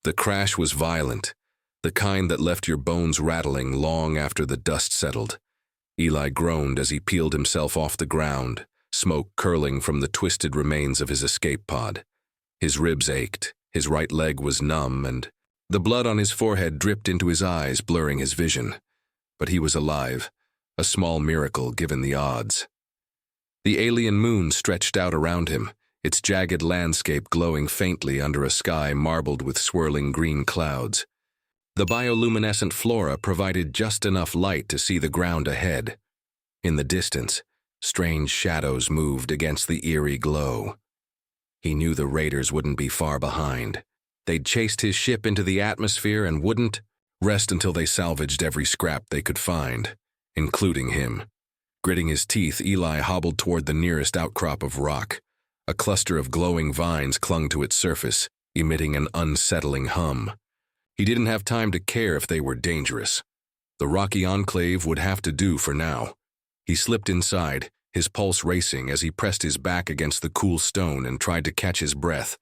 The crash was violent, the kind that left your bones rattling long after the dust settled. Eli groaned as he peeled himself off the ground, smoke curling from the twisted remains of his escape pod. His ribs ached, his right leg was numb, and the blood on his forehead dripped into his eyes, blurring his vision. But he was alive, a small miracle given the odds. The alien moon stretched out around him, its jagged landscape glowing faintly under a sky marbled with swirling green clouds. The bioluminescent flora provided just enough light to see the ground ahead. In the distance, strange shadows moved against the eerie glow. He knew the raiders wouldn't be far behind. They'd chased his ship into the atmosphere and wouldn't rest until they salvaged every scrap they could find, including him. Gritting his teeth, Eli hobbled toward the nearest outcrop of rock. A cluster of glowing vines clung to its surface, emitting an unsettling hum. He didn't have time to care if they were dangerous. The rocky enclave would have to do for now. He slipped inside, his pulse racing as he pressed his back against the cool stone and tried to catch his breath.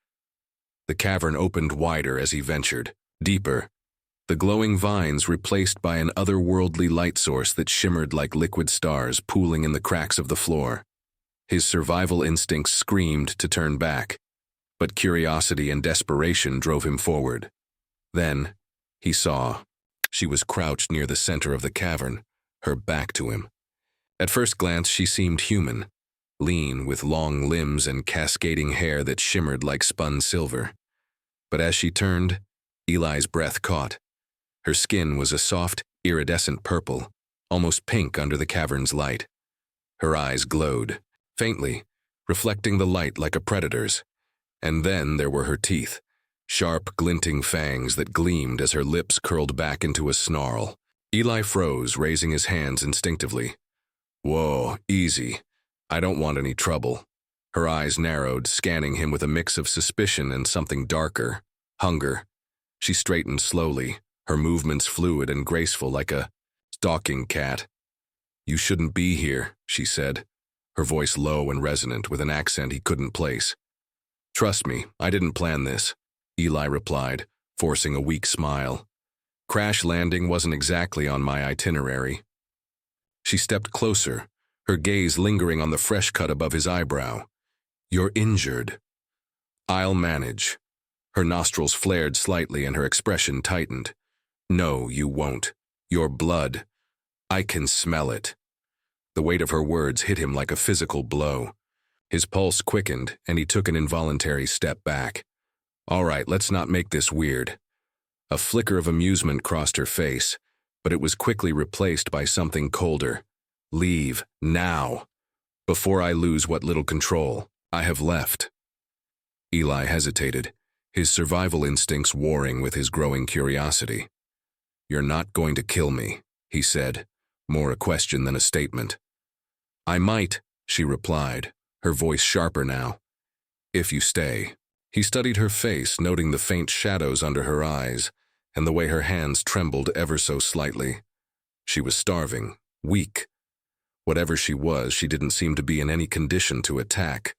The cavern opened wider as he ventured, deeper, the glowing vines replaced by an otherworldly light source that shimmered like liquid stars pooling in the cracks of the floor. His survival instincts screamed to turn back, but curiosity and desperation drove him forward. Then, he saw. She was crouched near the center of the cavern, her back to him. At first glance, she seemed human, lean with long limbs and cascading hair that shimmered like spun silver. But as she turned, Eli's breath caught. Her skin was a soft, iridescent purple, almost pink under the cavern's light. Her eyes glowed, faintly, reflecting the light like a predator's. And then there were her teeth, sharp, glinting fangs that gleamed as her lips curled back into a snarl. Eli froze, raising his hands instinctively. Whoa, easy. I don't want any trouble. Her eyes narrowed, scanning him with a mix of suspicion and something darker, hunger. She straightened slowly, her movements fluid and graceful like a stalking cat. You shouldn't be here, she said, her voice low and resonant with an accent he couldn't place. Trust me, I didn't plan this, Eli replied, forcing a weak smile. Crash landing wasn't exactly on my itinerary. She stepped closer, her gaze lingering on the fresh cut above his eyebrow. You're injured. I'll manage. Her nostrils flared slightly and her expression tightened. No, you won't. Your blood. I can smell it. The weight of her words hit him like a physical blow. His pulse quickened, and he took an involuntary step back. All right, let's not make this weird. A flicker of amusement crossed her face, but it was quickly replaced by something colder. Leave, now. Before I lose what little control I have left. Eli hesitated, his survival instincts warring with his growing curiosity. You're not going to kill me, he said, more a question than a statement. I might, she replied, her voice sharper now. If you stay. He studied her face, noting the faint shadows under her eyes, and the way her hands trembled ever so slightly. She was starving, weak. Whatever she was, she didn't seem to be in any condition to attack.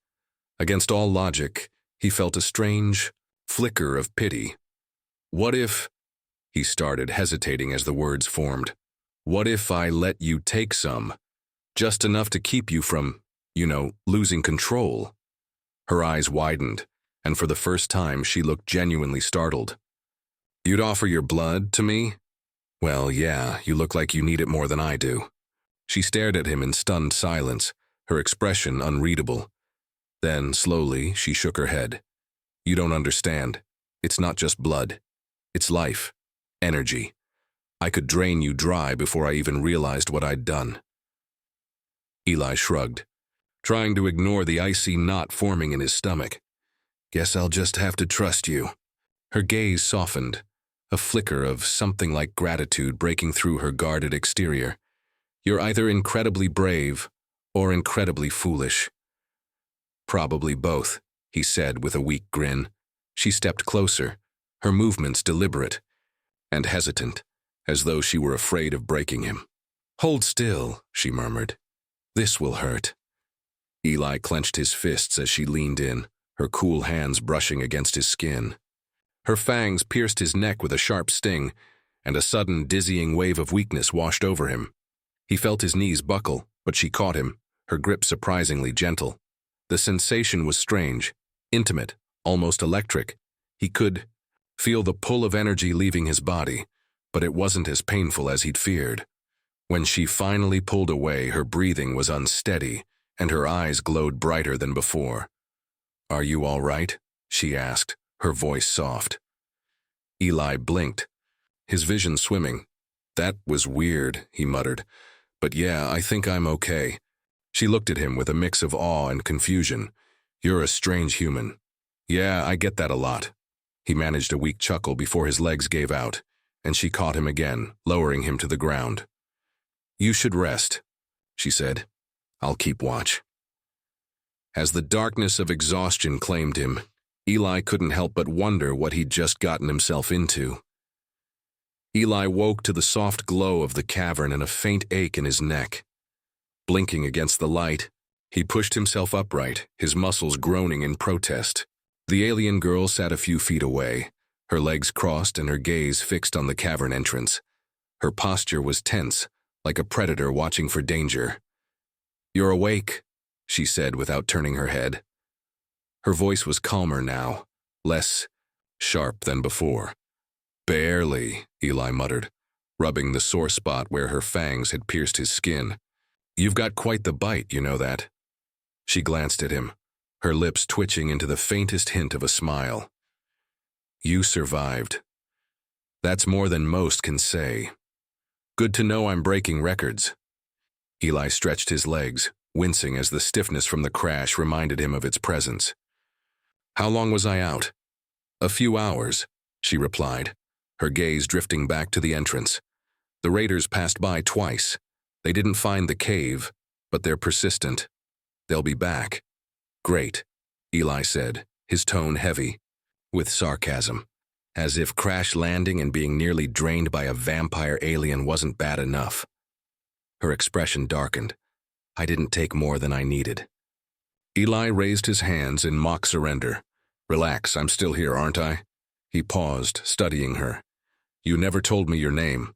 Against all logic, he felt a strange flicker of pity. What if, he started, hesitating as the words formed. What if I let you take some? Just enough to keep you from, losing control. Her eyes widened, and for the first time she looked genuinely startled. You'd offer your blood to me? Well, yeah, you look like you need it more than I do. She stared at him in stunned silence, her expression unreadable. Then, slowly, she shook her head. You don't understand. It's not just blood. It's life. Energy. I could drain you dry before I even realized what I'd done. Eli shrugged, trying to ignore the icy knot forming in his stomach. Guess I'll just have to trust you. Her gaze softened, a flicker of something like gratitude breaking through her guarded exterior. You're either incredibly brave or incredibly foolish. Probably both, he said with a weak grin. She stepped closer, her movements deliberate and hesitant, as though she were afraid of breaking him. Hold still, she murmured. This will hurt. Eli clenched his fists as she leaned in, her cool hands brushing against his skin. Her fangs pierced his neck with a sharp sting, and a sudden, dizzying wave of weakness washed over him. He felt his knees buckle, but she caught him, her grip surprisingly gentle. The sensation was strange, intimate, almost electric. He could feel the pull of energy leaving his body, but it wasn't as painful as he'd feared. When she finally pulled away, her breathing was unsteady, and her eyes glowed brighter than before. "Are you all right?" she asked, her voice soft. Eli blinked, his vision swimming. "That was weird," he muttered. "But yeah, I think I'm okay." She looked at him with a mix of awe and confusion. "You're a strange human." "Yeah, I get that a lot." He managed a weak chuckle before his legs gave out, and she caught him again, lowering him to the ground. "You should rest," she said. "I'll keep watch." As the darkness of exhaustion claimed him, Eli couldn't help but wonder what he'd just gotten himself into. Eli woke to the soft glow of the cavern and a faint ache in his neck. Blinking against the light, he pushed himself upright, his muscles groaning in protest. The alien girl sat a few feet away, her legs crossed and her gaze fixed on the cavern entrance. Her posture was tense, like a predator watching for danger. "You're awake," she said without turning her head. Her voice was calmer now, less sharp than before. "Barely," Eli muttered, rubbing the sore spot where her fangs had pierced his skin. "You've got quite the bite, you know that." She glanced at him, her lips twitching into the faintest hint of a smile. "You survived. That's more than most can say. Good to know I'm breaking records." Eli stretched his legs, wincing as the stiffness from the crash reminded him of its presence. "How long was I out?" "A few hours," she replied, her gaze drifting back to the entrance. "The raiders passed by twice. They didn't find the cave, but they're persistent. They'll be back." "Great," Eli said, his tone heavy, with sarcasm, as if crash landing and being nearly drained by a vampire alien wasn't bad enough. Her expression darkened. "I didn't take more than I needed." Eli raised his hands in mock surrender. "Relax, I'm still here, aren't I?" He paused, studying her. "You never told me your name."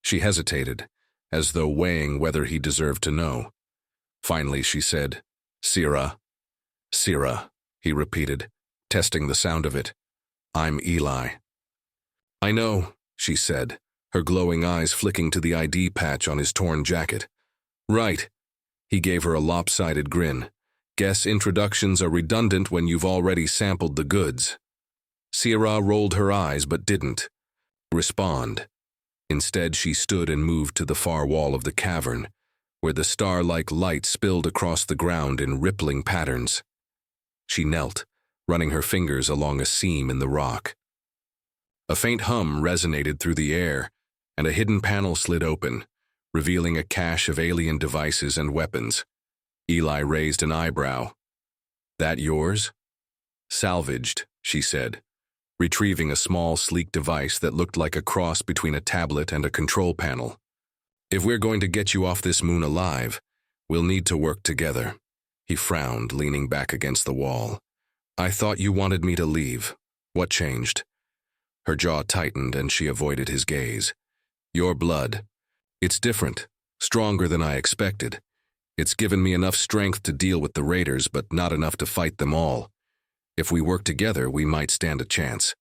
She hesitated, as though weighing whether he deserved to know. Finally she said, "Sira." "Sira," he repeated, testing the sound of it. "I'm Eli." "I know," she said, her glowing eyes flicking to the ID patch on his torn jacket. "Right." He gave her a lopsided grin. "Guess introductions are redundant when you've already sampled the goods." Sira rolled her eyes but didn't respond. Instead, she stood and moved to the far wall of the cavern, where the star-like light spilled across the ground in rippling patterns. She knelt, running her fingers along a seam in the rock. A faint hum resonated through the air, and a hidden panel slid open, revealing a cache of alien devices and weapons. Eli raised an eyebrow. "That yours?" "Salvaged," she said, retrieving a small, sleek device that looked like a cross between a tablet and a control panel. "If we're going to get you off this moon alive, we'll need to work together." He frowned, leaning back against the wall. "I thought you wanted me to leave. What changed?" Her jaw tightened and she avoided his gaze. "Your blood. It's different, stronger than I expected. It's given me enough strength to deal with the raiders, but not enough to fight them all. If we work together, we might stand a chance."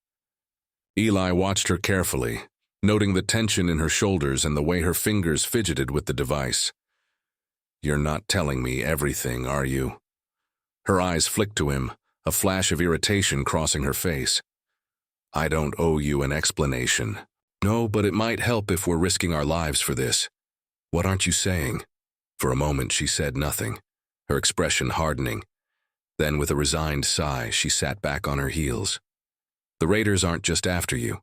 Eli watched her carefully, noting the tension in her shoulders and the way her fingers fidgeted with the device. "You're not telling me everything, are you?" Her eyes flicked to him, a flash of irritation crossing her face. "I don't owe you an explanation." "No, but it might help if we're risking our lives for this." "What aren't you saying?" For a moment she said nothing, her expression hardening. Then with a resigned sigh, she sat back on her heels. "The raiders aren't just after you.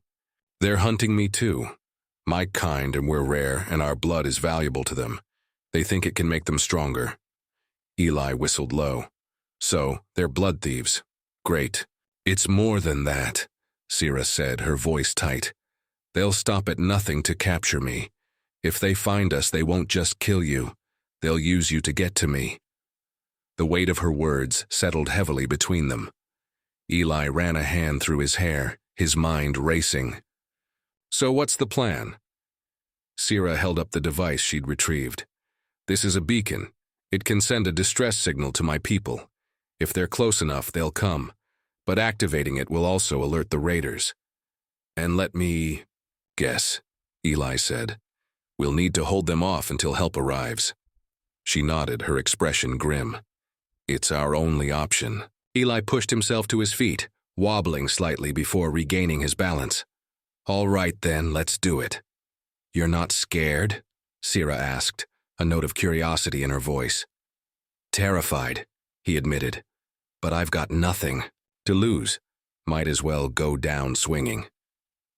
They're hunting me too. My kind, and we're rare, and our blood is valuable to them. They think it can make them stronger." Eli whistled low. "So, they're blood thieves. Great." "It's more than that," Sira said, her voice tight. "They'll stop at nothing to capture me. If they find us, they won't just kill you. They'll use you to get to me." The weight of her words settled heavily between them. Eli ran a hand through his hair, his mind racing. "So what's the plan?" Sierra held up the device she'd retrieved. "This is a beacon. It can send a distress signal to my people. If they're close enough, they'll come. But activating it will also alert the raiders." "And let me guess," Eli said. "We'll need to hold them off until help arrives." She nodded, her expression grim. "It's our only option." Eli pushed himself to his feet, wobbling slightly before regaining his balance. "All right then, let's do it." "You're not scared?" Sierra asked, a note of curiosity in her voice. "Terrified," he admitted. "But I've got nothing to lose. Might as well go down swinging."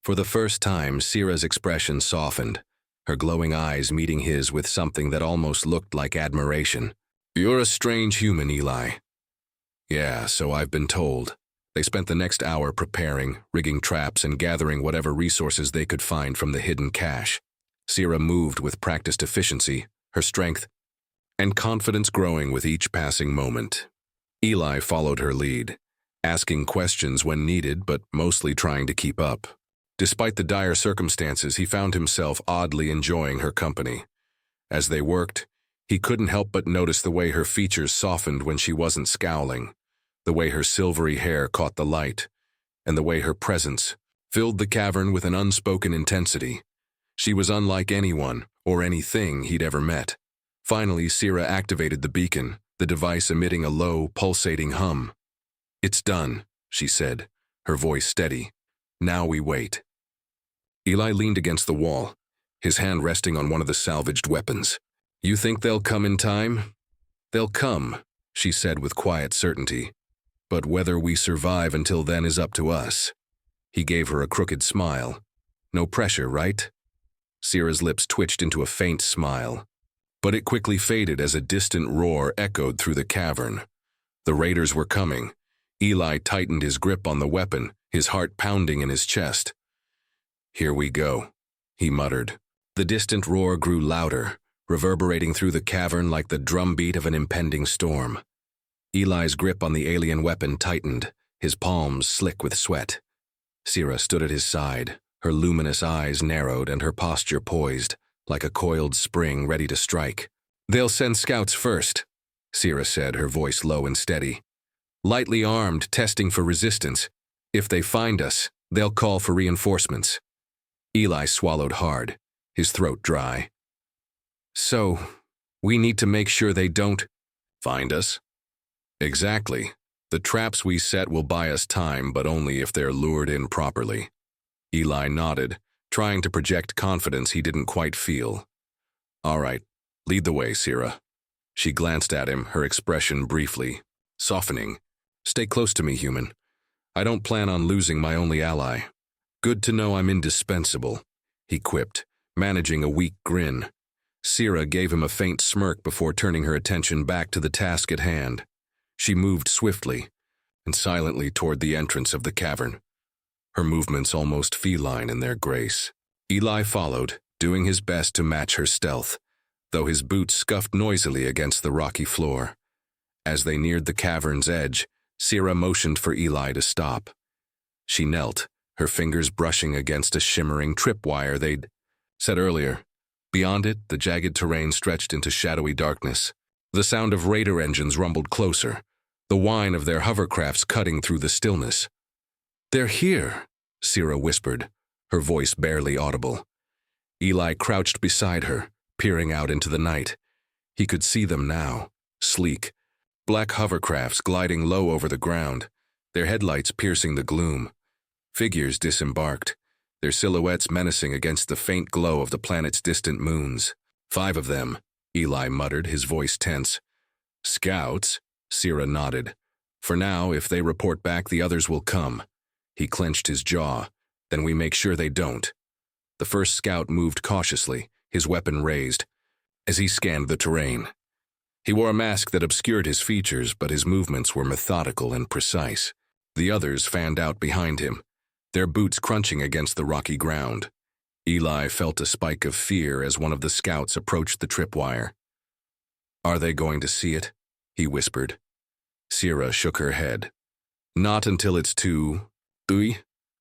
For the first time, Sierra's expression softened, her glowing eyes meeting his with something that almost looked like admiration. "You're a strange human, Eli." "Yeah, so I've been told." They spent the next hour preparing, rigging traps, and gathering whatever resources they could find from the hidden cache. Sierra moved with practiced efficiency, her strength and confidence growing with each passing moment. Eli followed her lead, asking questions when needed but mostly trying to keep up. Despite the dire circumstances, he found himself oddly enjoying her company. As they worked, he couldn't help but notice the way her features softened when she wasn't scowling, the way her silvery hair caught the light, and the way her presence filled the cavern with an unspoken intensity. She was unlike anyone or anything he'd ever met. Finally, Sierra activated the beacon, the device emitting a low, pulsating hum. "It's done," she said, her voice steady. "Now we wait." Eli leaned against the wall, his hand resting on one of the salvaged weapons. "You think they'll come in time?" "They'll come," she said with quiet certainty. "But whether we survive until then is up to us." He gave her a crooked smile. "No pressure, right?" Sierra's lips twitched into a faint smile, but it quickly faded as a distant roar echoed through the cavern. The raiders were coming. Eli tightened his grip on the weapon, his heart pounding in his chest. "Here we go," he muttered. The distant roar grew louder, reverberating through the cavern like the drumbeat of an impending storm. Eli's grip on the alien weapon tightened, his palms slick with sweat. Sierra stood at his side, her luminous eyes narrowed and her posture poised, like a coiled spring ready to strike. "They'll send scouts first," Sierra said, her voice low and steady. "Lightly armed, testing for resistance. If they find us, they'll call for reinforcements." Eli swallowed hard, his throat dry. "So, we need to make sure they don't find us?" "Exactly. The traps we set will buy us time, but only if they're lured in properly." Eli nodded, trying to project confidence he didn't quite feel. "All right, lead the way, Sierra." She glanced at him, her expression briefly softening. "Stay close to me, human. I don't plan on losing my only ally." "Good to know I'm indispensable," he quipped, managing a weak grin. Sierra gave him a faint smirk before turning her attention back to the task at hand. She moved swiftly and silently toward the entrance of the cavern, her movements almost feline in their grace. Eli followed, doing his best to match her stealth, though his boots scuffed noisily against the rocky floor. As they neared the cavern's edge, Sierra motioned for Eli to stop. She knelt, her fingers brushing against a shimmering tripwire they'd set earlier. Beyond it, the jagged terrain stretched into shadowy darkness. The sound of raider engines rumbled closer, the whine of their hovercrafts cutting through the stillness. "They're here," Sierra whispered, her voice barely audible. Eli crouched beside her, peering out into the night. He could see them now, sleek, black hovercrafts gliding low over the ground, their headlights piercing the gloom. Figures disembarked, their silhouettes menacing against the faint glow of the planet's distant moons. 5 of them, Eli muttered, his voice tense. "Scouts?" Sierra nodded. "For now, if they report back, the others will come." He clenched his jaw. "Then we make sure they don't." The first scout moved cautiously, his weapon raised, as he scanned the terrain. He wore a mask that obscured his features, but his movements were methodical and precise. The others fanned out behind him, their boots crunching against the rocky ground. Eli felt a spike of fear as one of the scouts approached the tripwire. "Are they going to see it?" he whispered. Sierra shook her head. "Not until it's too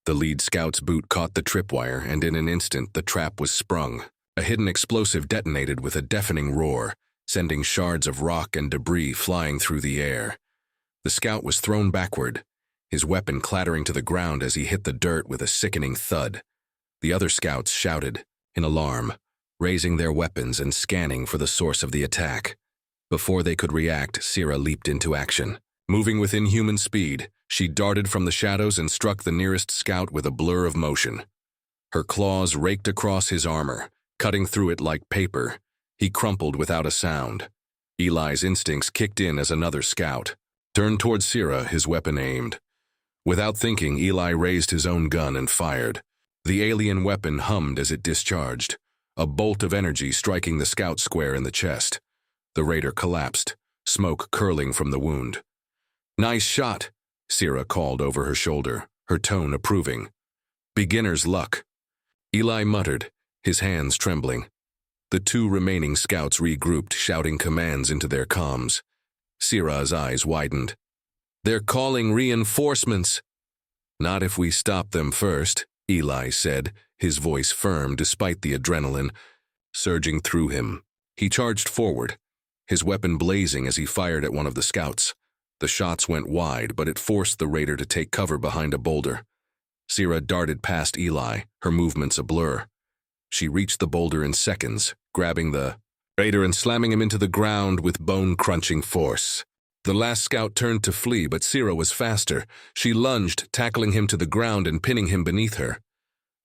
The lead scout's boot caught the tripwire, and in an instant the trap was sprung. A hidden explosive detonated with a deafening roar, sending shards of rock and debris flying through the air. The scout was thrown backward, his weapon clattering to the ground as he hit the dirt with a sickening thud. The other scouts shouted, in alarm, raising their weapons and scanning for the source of the attack. Before they could react, Sierra leaped into action. Moving with inhuman speed, she darted from the shadows and struck the nearest scout with a blur of motion. Her claws raked across his armor, cutting through it like paper. He crumpled without a sound. Eli's instincts kicked in as another scout turned towards Sierra, his weapon aimed. Without thinking, Eli raised his own gun and fired. The alien weapon hummed as it discharged, a bolt of energy striking the scout square in the chest. The raider collapsed, smoke curling from the wound. "Nice shot," Sierra called over her shoulder, her tone approving. "Beginner's luck." Eli muttered, his hands trembling. The two remaining scouts regrouped, shouting commands into their comms. Sierra's eyes widened. "They're calling reinforcements." "Not if we stop them first," Eli said, his voice firm despite the adrenaline surging through him. He charged forward, his weapon blazing as he fired at one of the scouts. The shots went wide, but it forced the raider to take cover behind a boulder. Sierra darted past Eli, her movements a blur. She reached the boulder in seconds, grabbing the raider and slamming him into the ground with bone-crunching force. The last scout turned to flee, but Sierra was faster. She lunged, tackling him to the ground and pinning him beneath her.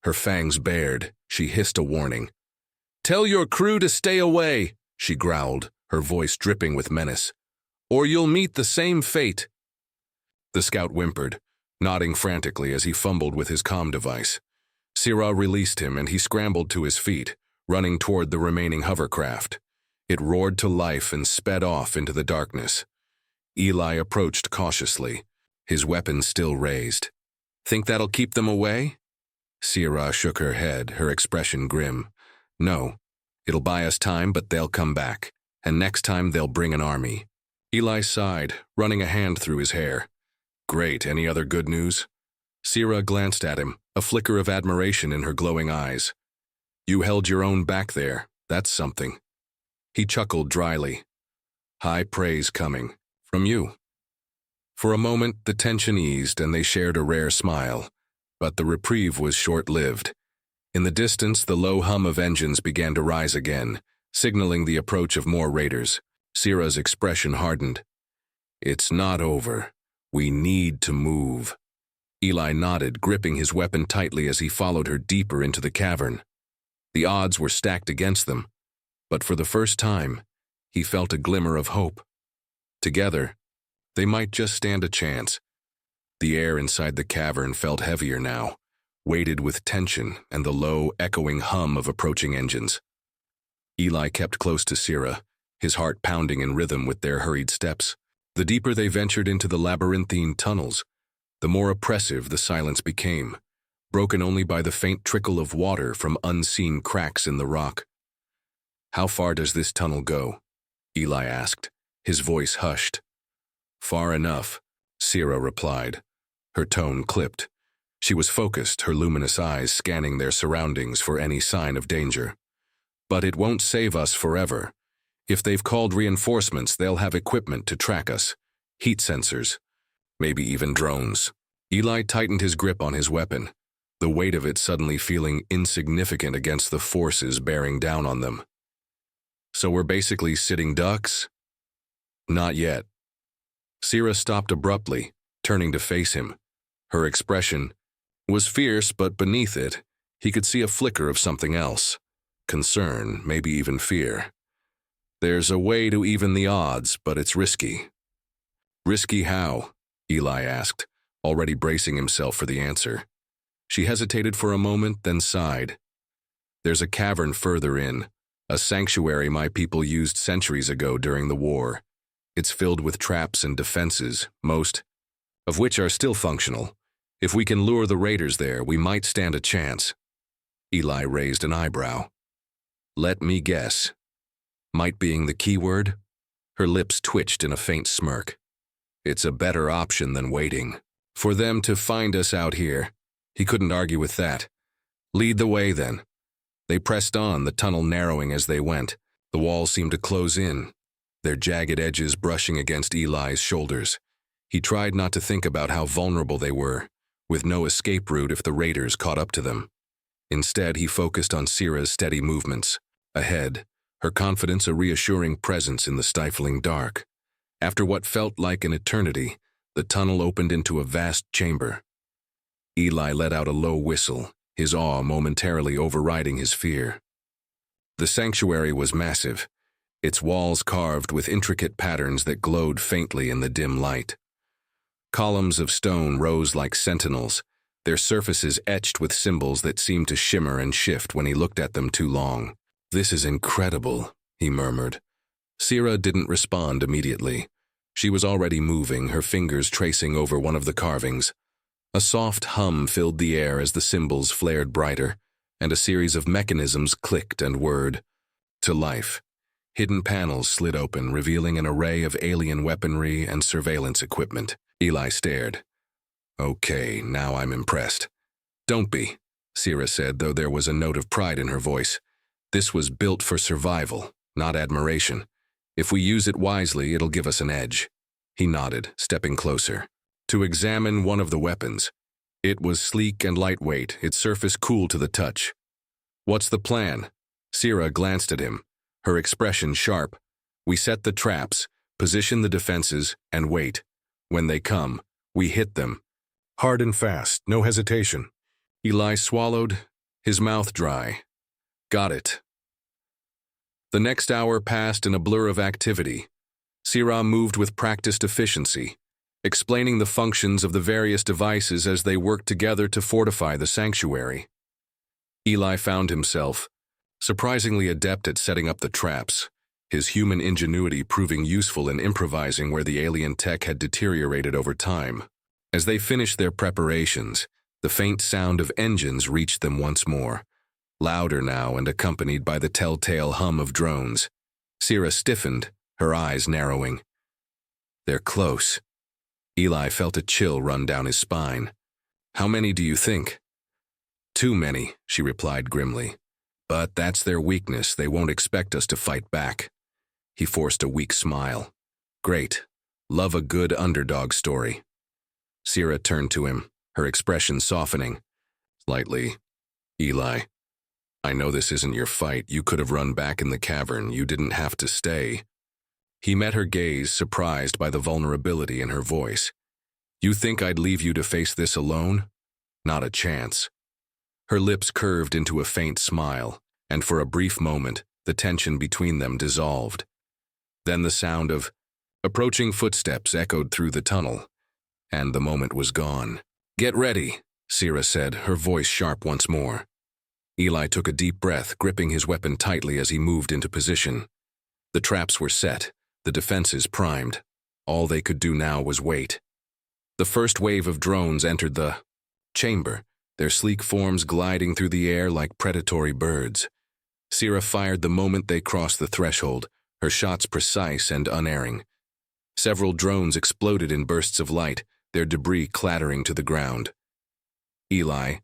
Her fangs bared, she hissed a warning. "Tell your crew to stay away," she growled, her voice dripping with menace, "or you'll meet the same fate." The scout whimpered, nodding frantically as he fumbled with his comm device. Sierra released him and he scrambled to his feet, running toward the remaining hovercraft. It roared to life and sped off into the darkness. Eli approached cautiously, his weapon still raised. "Think that'll keep them away?" Sierra shook her head, her expression grim. "No. It'll buy us time, but they'll come back. And next time they'll bring an army." Eli sighed, running a hand through his hair. "Great. Any other good news?" Sierra glanced at him, a flicker of admiration in her glowing eyes. "You held your own back there. That's something." He chuckled dryly. "High praise coming. From you." For a moment, the tension eased and they shared a rare smile. But the reprieve was short-lived. In the distance, the low hum of engines began to rise again, signaling the approach of more raiders. Sierra's expression hardened. "It's not over. We need to move." Eli nodded, gripping his weapon tightly as he followed her deeper into the cavern. The odds were stacked against them, but for the first time, he felt a glimmer of hope. Together, they might just stand a chance. The air inside the cavern felt heavier now, weighted with tension and the low, echoing hum of approaching engines. Eli kept close to Sierra, his heart pounding in rhythm with their hurried steps. The deeper they ventured into the labyrinthine tunnels, the more oppressive the silence became, broken only by the faint trickle of water from unseen cracks in the rock. "How far does this tunnel go?" Eli asked, his voice hushed. "Far enough," Sierra replied, her tone clipped. She was focused, her luminous eyes scanning their surroundings for any sign of danger. "But it won't save us forever. If they've called reinforcements, they'll have equipment to track us. Heat sensors. Maybe even drones." Eli tightened his grip on his weapon, the weight of it suddenly feeling insignificant against the forces bearing down on them. "So we're basically sitting ducks?" "Not yet." Sierra stopped abruptly, turning to face him. Her expression was fierce, but beneath it, he could see a flicker of something else. Concern, maybe even fear. "There's a way to even the odds, but it's risky." "Risky how?" Eli asked, already bracing himself for the answer. She hesitated for a moment, then sighed. "There's a cavern further in, a sanctuary my people used centuries ago during the war. It's filled with traps and defenses, most of which are still functional. If we can lure the raiders there, we might stand a chance." Eli raised an eyebrow. "Let me guess. Might being the key word?" Her lips twitched in a faint smirk. "It's a better option than waiting. For them to find us out here." He couldn't argue with that. Lead the way, then. They pressed on, the tunnel narrowing as they went. The walls seemed to close in, their jagged edges brushing against Eli's shoulders. He tried not to think about how vulnerable they were, with no escape route if the raiders caught up to them. Instead, he focused on Sierra's steady movements. Ahead, her confidence a reassuring presence in the stifling dark. After what felt like an eternity, the tunnel opened into a vast chamber. Eli let out a low whistle, his awe momentarily overriding his fear. The sanctuary was massive, its walls carved with intricate patterns that glowed faintly in the dim light. Columns of stone rose like sentinels, their surfaces etched with symbols that seemed to shimmer and shift when he looked at them too long. "This is incredible," he murmured. Sierra didn't respond immediately. She was already moving, her fingers tracing over one of the carvings. A soft hum filled the air as the symbols flared brighter, and a series of mechanisms clicked and whirred. To life. Hidden panels slid open, revealing an array of alien weaponry and surveillance equipment. Eli stared. "Okay, now I'm impressed." "Don't be," Sierra said, though there was a note of pride in her voice. "This was built for survival, not admiration. If we use it wisely, it'll give us an edge." He nodded, stepping closer, to examine one of the weapons. It was sleek and lightweight, its surface cool to the touch. "What's the plan?" Sierra glanced at him, her expression sharp. "We set the traps, position the defenses, and wait. When they come, we hit them. Hard and fast, no hesitation." Eli swallowed, his mouth dry. "Got it." The next hour passed in a blur of activity. Sierra moved with practiced efficiency, explaining the functions of the various devices as they worked together to fortify the sanctuary. Eli found himself surprisingly adept at setting up the traps, his human ingenuity proving useful in improvising where the alien tech had deteriorated over time. As they finished their preparations, the faint sound of engines reached them once more, louder now and accompanied by the telltale hum of drones. Sierra stiffened, her eyes narrowing. "They're close." Eli felt a chill run down his spine. "How many do you think?" "Too many," she replied grimly. "But that's their weakness. They won't expect us to fight back." He forced a weak smile. "Great. Love a good underdog story." Sierra turned to him, her expression softening. Slightly. "Eli, I know this isn't your fight. You could have run back in the cavern. You didn't have to stay." He met her gaze, surprised by the vulnerability in her voice. "You think I'd leave you to face this alone? Not a chance." Her lips curved into a faint smile, and for a brief moment, the tension between them dissolved. Then the sound of approaching footsteps echoed through the tunnel, and the moment was gone. "Get ready," Sierra said, her voice sharp once more. Eli took a deep breath, gripping his weapon tightly as he moved into position. The traps were set, the defenses primed. All they could do now was wait. The first wave of drones entered the chamber, their sleek forms gliding through the air like predatory birds. Sierra fired the moment they crossed the threshold, her shots precise and unerring. Several drones exploded in bursts of light, their debris clattering to the ground. Eli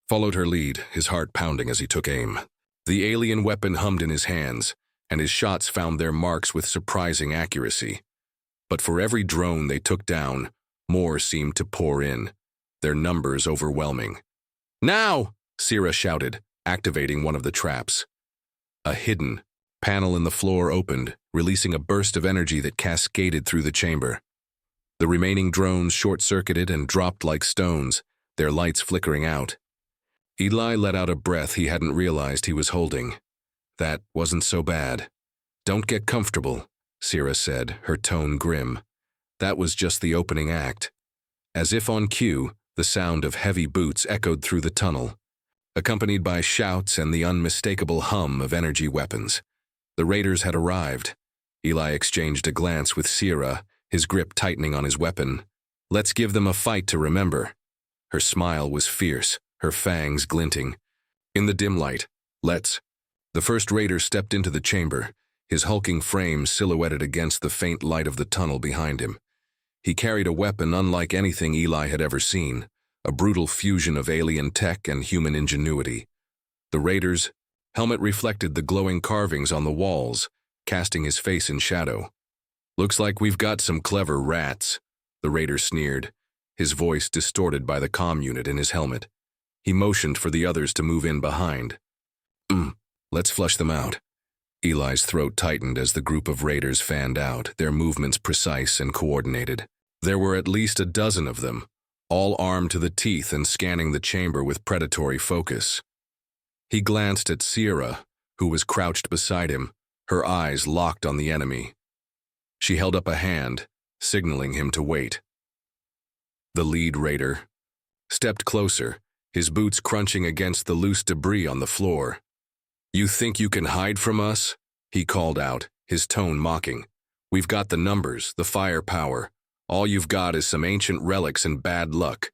followed her lead, his heart pounding as he took aim. The alien weapon hummed in his hands, and his shots found their marks with surprising accuracy. But for every drone they took down, more seemed to pour in, their numbers overwhelming. "Now!" Sierra shouted, activating one of the traps. A hidden panel in the floor opened, releasing a burst of energy that cascaded through the chamber. The remaining drones short-circuited and dropped like stones, their lights flickering out. Eli let out a breath he hadn't realized he was holding. That wasn't so bad. "Don't get comfortable," Sierra said, her tone grim. That was just the opening act. As if on cue, the sound of heavy boots echoed through the tunnel, accompanied by shouts and the unmistakable hum of energy weapons. The raiders had arrived. Eli exchanged a glance with Sierra, his grip tightening on his weapon. "Let's give them a fight to remember." Her smile was fierce, her fangs glinting. In the dim light, "Let's." The first raider stepped into the chamber, his hulking frame silhouetted against the faint light of the tunnel behind him. He carried a weapon unlike anything Eli had ever seen, a brutal fusion of alien tech and human ingenuity. The Raider's helmet reflected the glowing carvings on the walls, casting his face in shadow. "Looks like we've got some clever rats," the Raider sneered, his voice distorted by the comm unit in his helmet. He motioned for the others to move in behind. Let's flush them out." Eli's throat tightened as the group of Raiders fanned out, their movements precise and coordinated. There were at least a dozen of them, all armed to the teeth and scanning the chamber with predatory focus. He glanced at Sierra, who was crouched beside him, her eyes locked on the enemy. She held up a hand, signaling him to wait. The lead Raider stepped closer, his boots crunching against the loose debris on the floor. "You think you can hide from us?" he called out, his tone mocking. "We've got the numbers, the firepower. All you've got is some ancient relics and bad luck."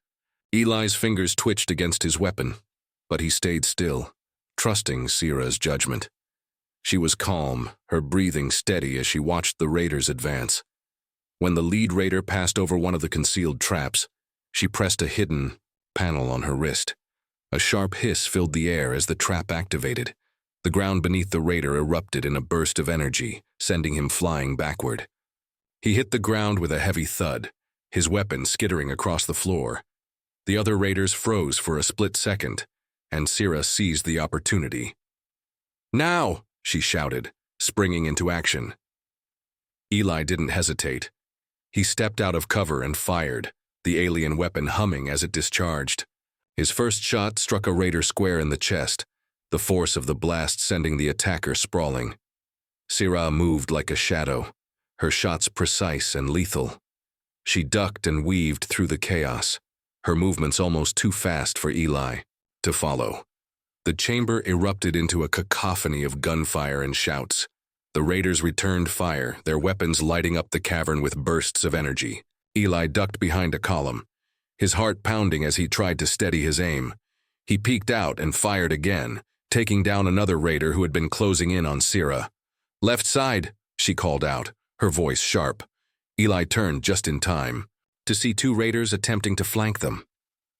Eli's fingers twitched against his weapon, but he stayed still, trusting Sierra's judgment. She was calm, her breathing steady as she watched the Raiders advance. When the lead Raider passed over one of the concealed traps, she pressed a hidden panel on her wrist. A sharp hiss filled the air as the trap activated. The ground beneath the Raider erupted in a burst of energy, sending him flying backward. He hit the ground with a heavy thud, his weapon skittering across the floor. The other Raiders froze for a split second, and Sierra seized the opportunity. "Now!" she shouted, springing into action. Eli didn't hesitate. He stepped out of cover and fired, the alien weapon humming as it discharged. His first shot struck a Raider square in the chest, the force of the blast sending the attacker sprawling. Sierra moved like a shadow, her shots precise and lethal. She ducked and weaved through the chaos, her movements almost too fast for Eli to follow. The chamber erupted into a cacophony of gunfire and shouts. The Raiders returned fire, their weapons lighting up the cavern with bursts of energy. Eli ducked behind a column, his heart pounding as he tried to steady his aim. He peeked out and fired again, taking down another Raider who had been closing in on Sierra. "Left side," she called out, her voice sharp. Eli turned just in time to see two Raiders attempting to flank them.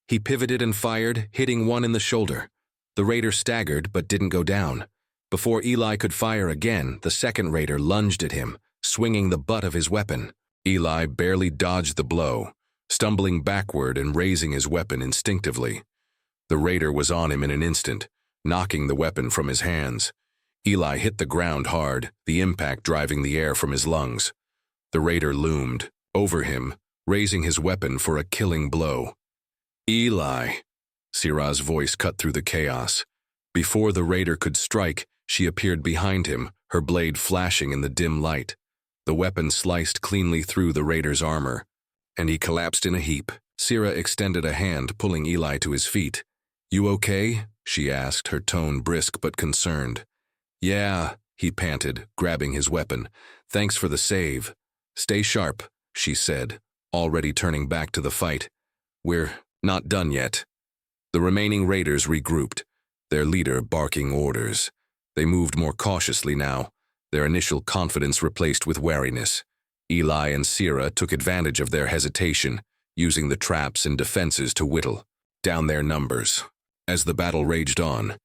He pivoted and fired, hitting one in the shoulder. The Raider staggered but didn't go down. Before Eli could fire again, the second Raider lunged at him, swinging the butt of his weapon. Eli barely dodged the blow, stumbling backward and raising his weapon instinctively. The Raider was on him in an instant, knocking the weapon from his hands. Eli hit the ground hard, the impact driving the air from his lungs. The Raider loomed over him, raising his weapon for a killing blow. "Eli!" Sierra's voice cut through the chaos. Before the Raider could strike, she appeared behind him, her blade flashing in the dim light. The weapon sliced cleanly through the Raider's armor, and he collapsed in a heap. Sierra extended a hand, pulling Eli to his feet. "You okay?" she asked, her tone brisk but concerned. "Yeah," he panted, grabbing his weapon. "Thanks for the save." "Stay sharp," she said, already turning back to the fight. "We're not done yet." The remaining Raiders regrouped, their leader barking orders. They moved more cautiously now, their initial confidence replaced with wariness. Eli and Sierra took advantage of their hesitation, using the traps and defenses to whittle down their numbers. As the battle raged on,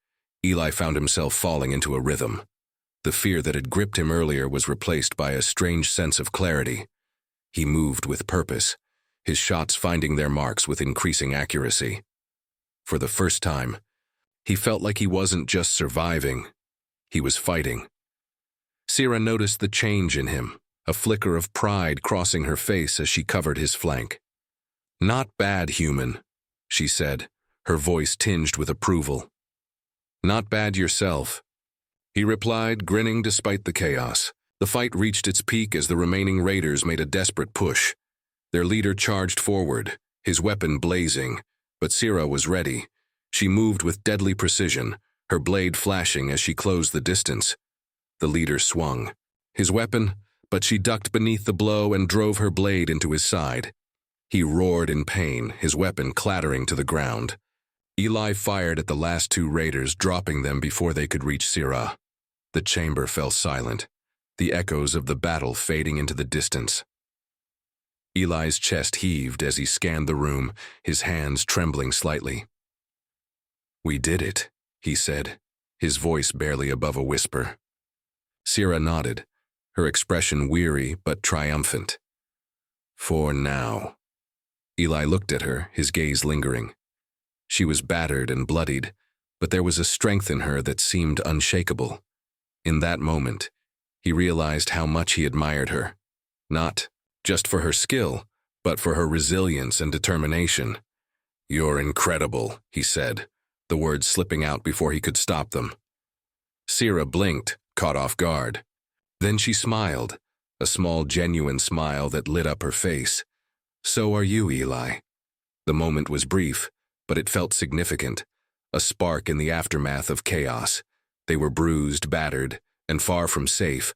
Eli found himself falling into a rhythm. The fear that had gripped him earlier was replaced by a strange sense of clarity. He moved with purpose, his shots finding their marks with increasing accuracy. For the first time, he felt like he wasn't just surviving, he was fighting. Sierra noticed the change in him, a flicker of pride crossing her face as she covered his flank. "Not bad, human," she said, her voice tinged with approval. "Not bad yourself," he replied, grinning despite the chaos. The fight reached its peak as the remaining Raiders made a desperate push. Their leader charged forward, his weapon blazing, but Sierra was ready. She moved with deadly precision, her blade flashing as she closed the distance. The leader swung his weapon, but she ducked beneath the blow and drove her blade into his side. He roared in pain, his weapon clattering to the ground. Eli fired at the last two Raiders, dropping them before they could reach Sierra. The chamber fell silent, the echoes of the battle fading into the distance. Eli's chest heaved as he scanned the room, his hands trembling slightly. "We did it," he said, his voice barely above a whisper. Sierra nodded, her expression weary but triumphant. "For now." Eli looked at her, his gaze lingering. She was battered and bloodied, but there was a strength in her that seemed unshakable. In that moment, he realized how much he admired her. Not just for her skill, but for her resilience and determination. "You're incredible," he said, the words slipping out before he could stop them. Sierra blinked, caught off guard. Then she smiled, a small, genuine smile that lit up her face. "So are you, Eli." The moment was brief, but it felt significant, a spark in the aftermath of chaos. They were bruised, battered, and far from safe,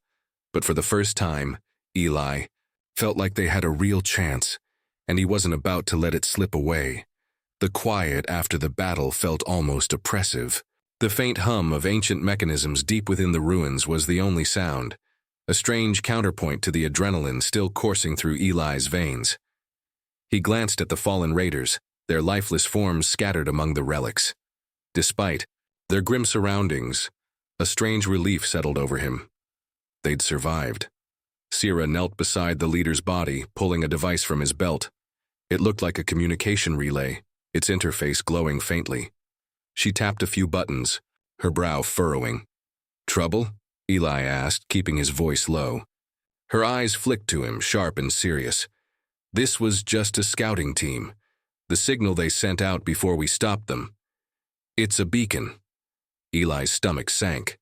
but for the first time, Eli felt like they had a real chance, and he wasn't about to let it slip away. The quiet after the battle felt almost oppressive. The faint hum of ancient mechanisms deep within the ruins was the only sound, a strange counterpoint to the adrenaline still coursing through Eli's veins. He glanced at the fallen raiders, their lifeless forms scattered among the relics. Despite their grim surroundings, a strange relief settled over him. They'd survived. Sierra knelt beside the leader's body, pulling a device from his belt. It looked like a communication relay, its interface glowing faintly. She tapped a few buttons, her brow furrowing. "Trouble?" Eli asked, keeping his voice low. Her eyes flicked to him, sharp and serious. "This was just a scouting team, the signal they sent out before we stopped them. It's a beacon." Eli's stomach sank.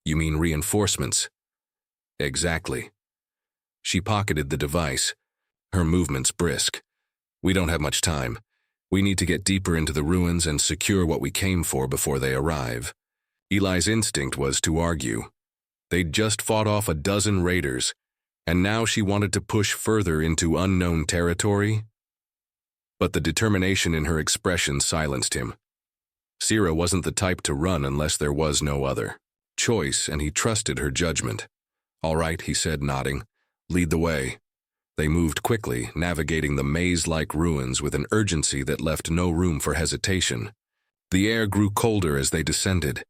"You mean reinforcements?" "Exactly." She pocketed the device, her movements brisk. "We don't have much time. We need to get deeper into the ruins and secure what we came for before they arrive." Eli's instinct was to argue. They'd just fought off a dozen raiders, and now she wanted to push further into unknown territory? But the determination in her expression silenced him. Sierra wasn't the type to run unless there was no other choice, and he trusted her judgment. "All right," he said, nodding. "Lead the way." They moved quickly, navigating the maze-like ruins with an urgency that left no room for hesitation. The air grew colder as they descended,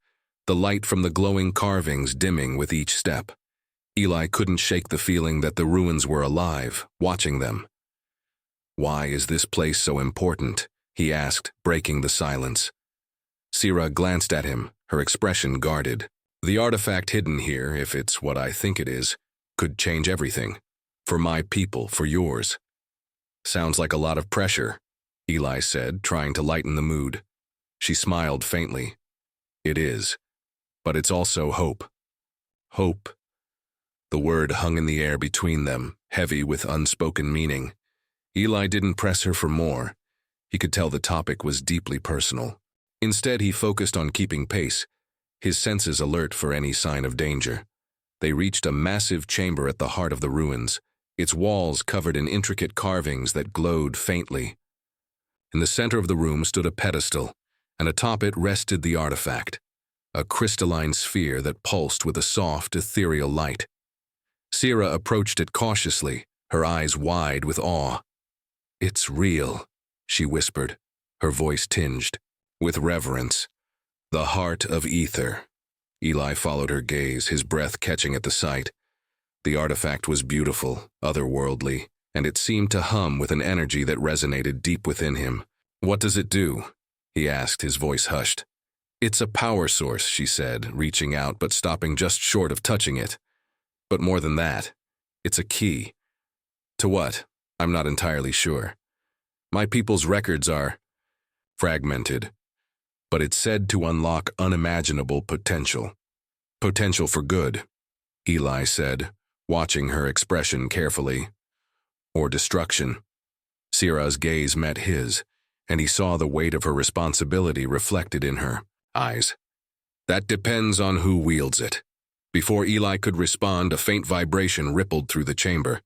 the light from the glowing carvings dimming with each step. Eli couldn't shake the feeling that the ruins were alive, watching them. "Why is this place so important?" he asked, breaking the silence. Sierra glanced at him, her expression guarded. "The artifact hidden here, if it's what I think it is, could change everything. For my people, for yours." "Sounds like a lot of pressure," Eli said, trying to lighten the mood. She smiled faintly. "It is. But it's also hope." Hope. The word hung in the air between them, heavy with unspoken meaning. Eli didn't press her for more. He could tell the topic was deeply personal. Instead, he focused on keeping pace, his senses alert for any sign of danger. They reached a massive chamber at the heart of the ruins, its walls covered in intricate carvings that glowed faintly. In the center of the room stood a pedestal, and atop it rested the artifact, a crystalline sphere that pulsed with a soft, ethereal light. Sierra approached it cautiously, her eyes wide with awe. "It's real," she whispered, her voice tinged with reverence. "The heart of ether." Eli followed her gaze, his breath catching at the sight. The artifact was beautiful, otherworldly, and it seemed to hum with an energy that resonated deep within him. "What does it do?" he asked, his voice hushed. "It's a power source," she said, reaching out but stopping just short of touching it. "But more than that, it's a key." "To what? I'm not entirely sure. My people's records are fragmented, but it's said to unlock unimaginable potential. Potential for good," Eli said, watching her expression carefully. "Or destruction." Sierra's gaze met his, and he saw the weight of her responsibility reflected in her eyes. "That depends on who wields it." Before Eli could respond, a faint vibration rippled through the chamber.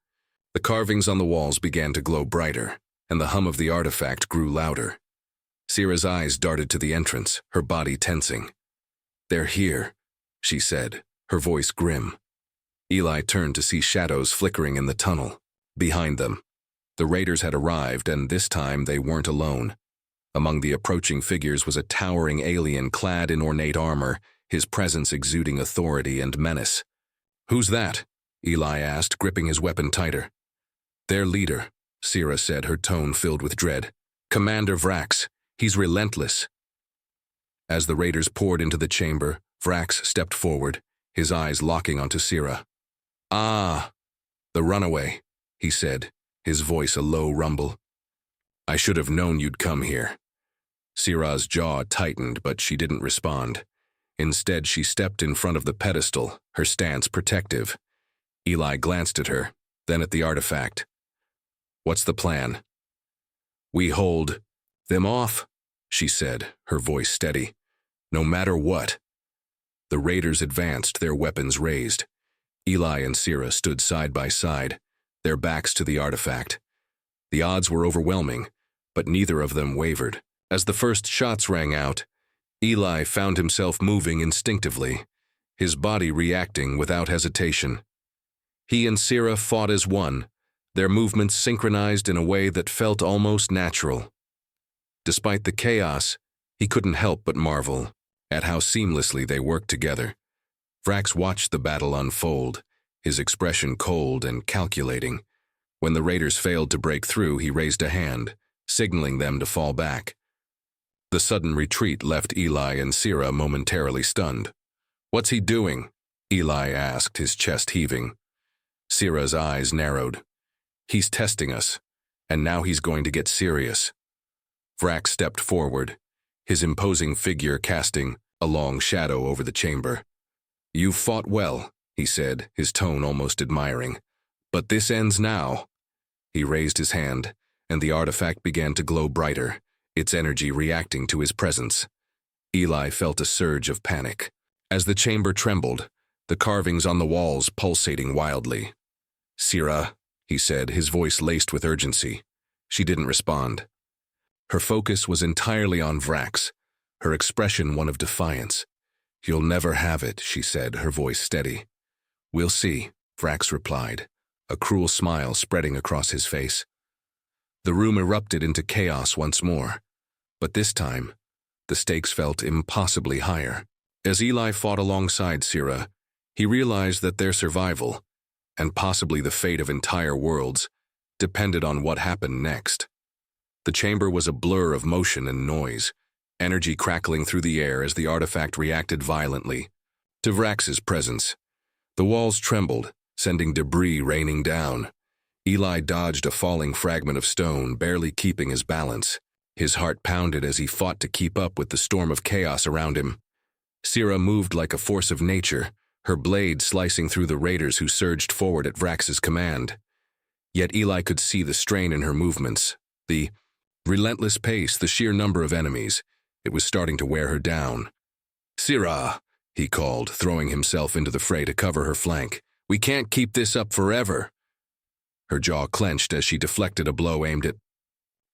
The carvings on the walls began to glow brighter, and the hum of the artifact grew louder. Sierra's eyes darted to the entrance, her body tensing. "They're here," she said, her voice grim. Eli turned to see shadows flickering in the tunnel. Behind them, The raiders had arrived, and this time they weren't alone. Among the approaching figures was a towering alien clad in ornate armor, his presence exuding authority and menace. "Who's that?" Eli asked, gripping his weapon tighter. "Their leader," Sierra said, her tone filled with dread. "Commander Vrax. He's relentless." As the raiders poured into the chamber, Vrax stepped forward, his eyes locking onto Sierra. "Ah, the runaway," he said, his voice a low rumble. "I should have known you'd come here." Sierra's jaw tightened, but she didn't respond. Instead, she stepped in front of the pedestal, her stance protective. Eli glanced at her, then at the artifact. "What's the plan?" "We hold them off," she said, her voice steady. "No matter what." The raiders advanced, their weapons raised. Eli and Sierra stood side by side, their backs to the artifact. The odds were overwhelming, but neither of them wavered. As the first shots rang out, Eli found himself moving instinctively, his body reacting without hesitation. He and Sierra fought as one, their movements synchronized in a way that felt almost natural. Despite the chaos, he couldn't help but marvel at how seamlessly they worked together. Vrax watched the battle unfold, his expression cold and calculating. When the raiders failed to break through, he raised a hand, signaling them to fall back. The sudden retreat left Eli and Sierra momentarily stunned. "What's he doing?" Eli asked, his chest heaving. Sierra's eyes narrowed. "He's testing us, and now he's going to get serious." Vrax stepped forward, his imposing figure casting a long shadow over the chamber. "You've fought well," he said, his tone almost admiring. "But this ends now." He raised his hand, and the artifact began to glow brighter, its energy reacting to his presence. Eli felt a surge of panic. As the chamber trembled, the carvings on the walls pulsating wildly. "Sierra," he said, his voice laced with urgency. She didn't respond. Her focus was entirely on Vrax, her expression one of defiance. "You'll never have it," she said, her voice steady. "We'll see," Vrax replied, a cruel smile spreading across his face. The room erupted into chaos once more, but this time, the stakes felt impossibly higher. As Eli fought alongside Sierra, he realized that their survival, and possibly the fate of entire worlds, depended on what happened next. The chamber was a blur of motion and noise, energy crackling through the air as the artifact reacted violently to Vrax's presence. The walls trembled, sending debris raining down. Eli dodged a falling fragment of stone, barely keeping his balance. His heart pounded as he fought to keep up with the storm of chaos around him. Sierra moved like a force of nature, her blade slicing through the raiders who surged forward at Vrax's command. Yet Eli could see the strain in her movements, the relentless pace, the sheer number of enemies. It was starting to wear her down. "Sierra," he called, throwing himself into the fray to cover her flank. "We can't keep this up forever." Her jaw clenched as she deflected a blow aimed at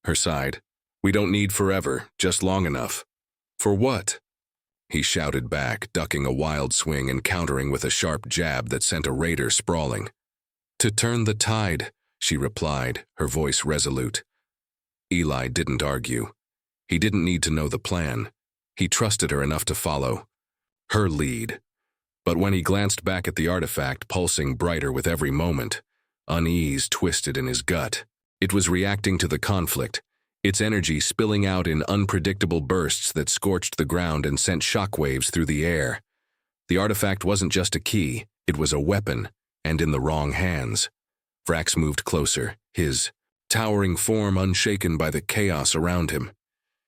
her side. "We don't need forever, just long enough." "For what?" he shouted back, ducking a wild swing and countering with a sharp jab that sent a raider sprawling. "To turn the tide," she replied, her voice resolute. Eli didn't argue. He didn't need to know the plan. He trusted her enough to follow her lead. But when he glanced back at the artifact, pulsing brighter with every moment, unease twisted in his gut. It was reacting to the conflict, its energy spilling out in unpredictable bursts that scorched the ground and sent shockwaves through the air. The artifact wasn't just a key, it was a weapon, and in the wrong hands. Vrax moved closer, his towering form unshaken by the chaos around him.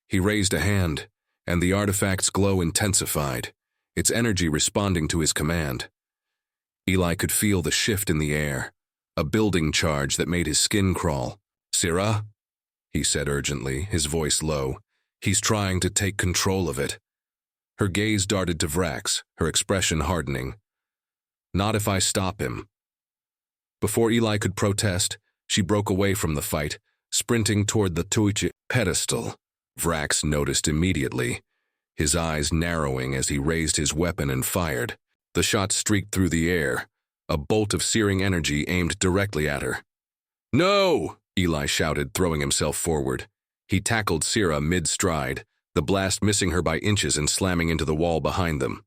He raised a hand, and the artifact's glow intensified, its energy responding to his command. Eli could feel the shift in the air, a building charge that made his skin crawl. "Sierra," he said urgently, his voice low. "He's trying to take control of it." Her gaze darted to Vrax, her expression hardening. "Not if I stop him." Before Eli could protest, she broke away from the fight, sprinting toward the Tuichi pedestal. Vrax noticed immediately, his eyes narrowing as he raised his weapon and fired. The shot streaked through the air, a bolt of searing energy aimed directly at her. "No!" Eli shouted, throwing himself forward. He tackled Sierra mid-stride, the blast missing her by inches and slamming into the wall behind them.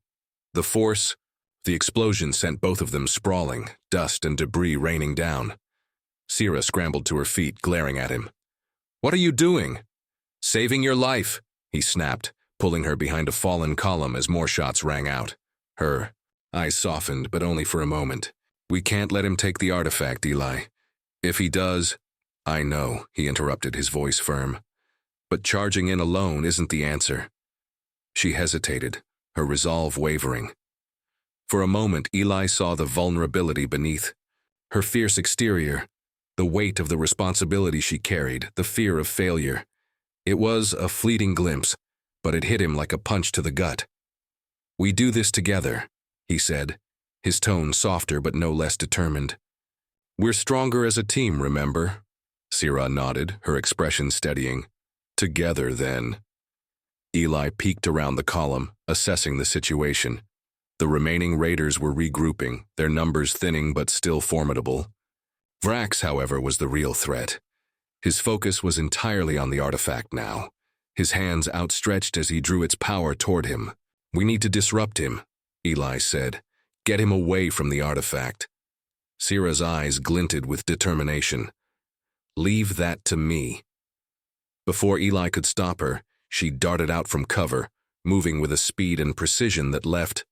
The explosion sent both of them sprawling, dust and debris raining down. Sierra scrambled to her feet, glaring at him. "What are you doing?" "Saving your life," he snapped, pulling her behind a fallen column as more shots rang out. Her eyes softened, but only for a moment. "We can't let him take the artifact, Eli. If he does—" "I know," he interrupted, his voice firm. "But charging in alone isn't the answer." She hesitated, her resolve wavering. For a moment, Eli saw the vulnerability beneath. Her fierce exterior, the weight of the responsibility she carried, the fear of failure. It was a fleeting glimpse, but it hit him like a punch to the gut. "We do this together," he said, his tone softer but no less determined. "We're stronger as a team, remember?" Sierra nodded, her expression steadying. "Together, then." Eli peeked around the column, assessing the situation. The remaining raiders were regrouping, their numbers thinning but still formidable. Vrax, however, was the real threat. His focus was entirely on the artifact now, his hands outstretched as he drew its power toward him. "We need to disrupt him," Eli said. "Get him away from the artifact." Sierra's eyes glinted with determination. "Leave that to me." Before Eli could stop her, she darted out from cover, moving with a speed and precision that left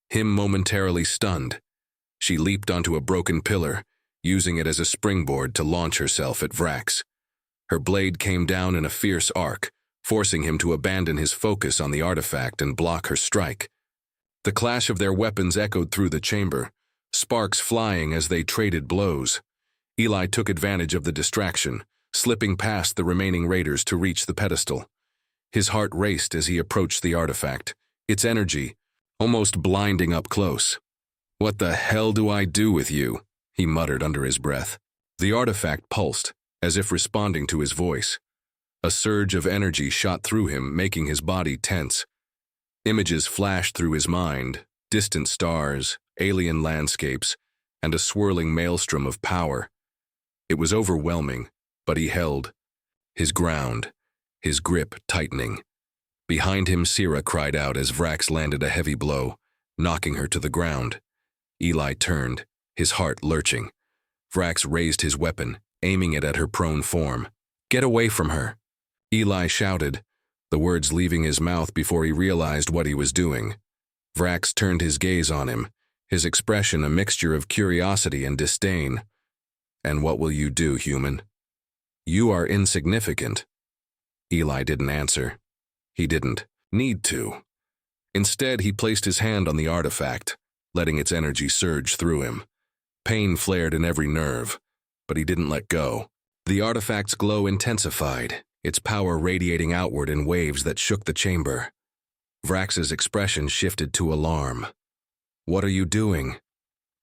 him momentarily stunned. She leaped onto a broken pillar, using it as a springboard to launch herself at Vrax. Her blade came down in a fierce arc, forcing him to abandon his focus on the artifact and block her strike. The clash of their weapons echoed through the chamber, sparks flying as they traded blows. Eli took advantage of the distraction, slipping past the remaining raiders to reach the pedestal. His heart raced as he approached the artifact, its energy almost blinding up close. "What the hell do I do with you?" he muttered under his breath. The artifact pulsed, as if responding to his voice. A surge of energy shot through him, making his body tense. Images flashed through his mind, distant stars, alien landscapes, and a swirling maelstrom of power. It was overwhelming, but he held his ground, his grip tightening. Behind him, Sierra cried out as Vrax landed a heavy blow, knocking her to the ground. Eli turned, his heart lurching. Vrax raised his weapon, aiming it at her prone form. "Get away from her!" Eli shouted, the words leaving his mouth before he realized what he was doing. Vrax turned his gaze on him, his expression a mixture of curiosity and disdain. "And what will you do, human?" "You are insignificant." Eli didn't answer. He didn't need to. Instead, he placed his hand on the artifact, letting its energy surge through him. Pain flared in every nerve, but he didn't let go. The artifact's glow intensified, its power radiating outward in waves that shook the chamber. Vrax's expression shifted to alarm. "What are you doing?"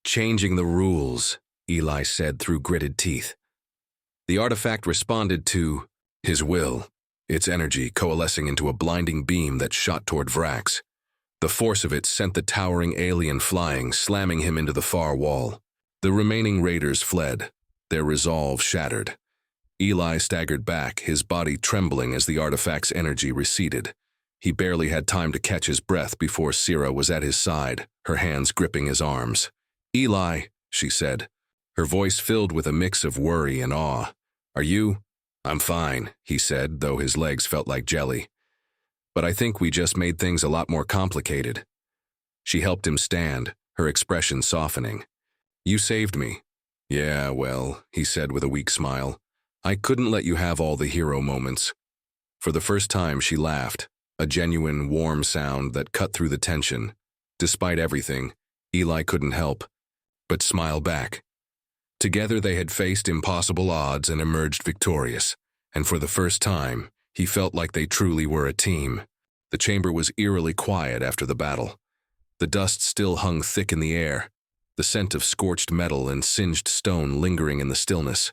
"Changing the rules," Eli said through gritted teeth. The artifact responded to his will, its energy coalescing into a blinding beam that shot toward Vrax. The force of it sent the towering alien flying, slamming him into the far wall. The remaining raiders fled, their resolve shattered. Eli staggered back, his body trembling as the artifact's energy receded. He barely had time to catch his breath before Sierra was at his side, her hands gripping his arms. "Eli," she said, her voice filled with a mix of worry and awe. "Are you—" "I'm fine," he said, though his legs felt like jelly. "But I think we just made things a lot more complicated." She helped him stand, her expression softening. "You saved me." "Yeah, well," he said with a weak smile. "I couldn't let you have all the hero moments." For the first time, she laughed, a genuine, warm sound that cut through the tension. Despite everything, Eli couldn't help but smile back. Together they had faced impossible odds and emerged victorious, and for the first time, he felt like they truly were a team. The chamber was eerily quiet after the battle. The dust still hung thick in the air, the scent of scorched metal and singed stone lingering in the stillness.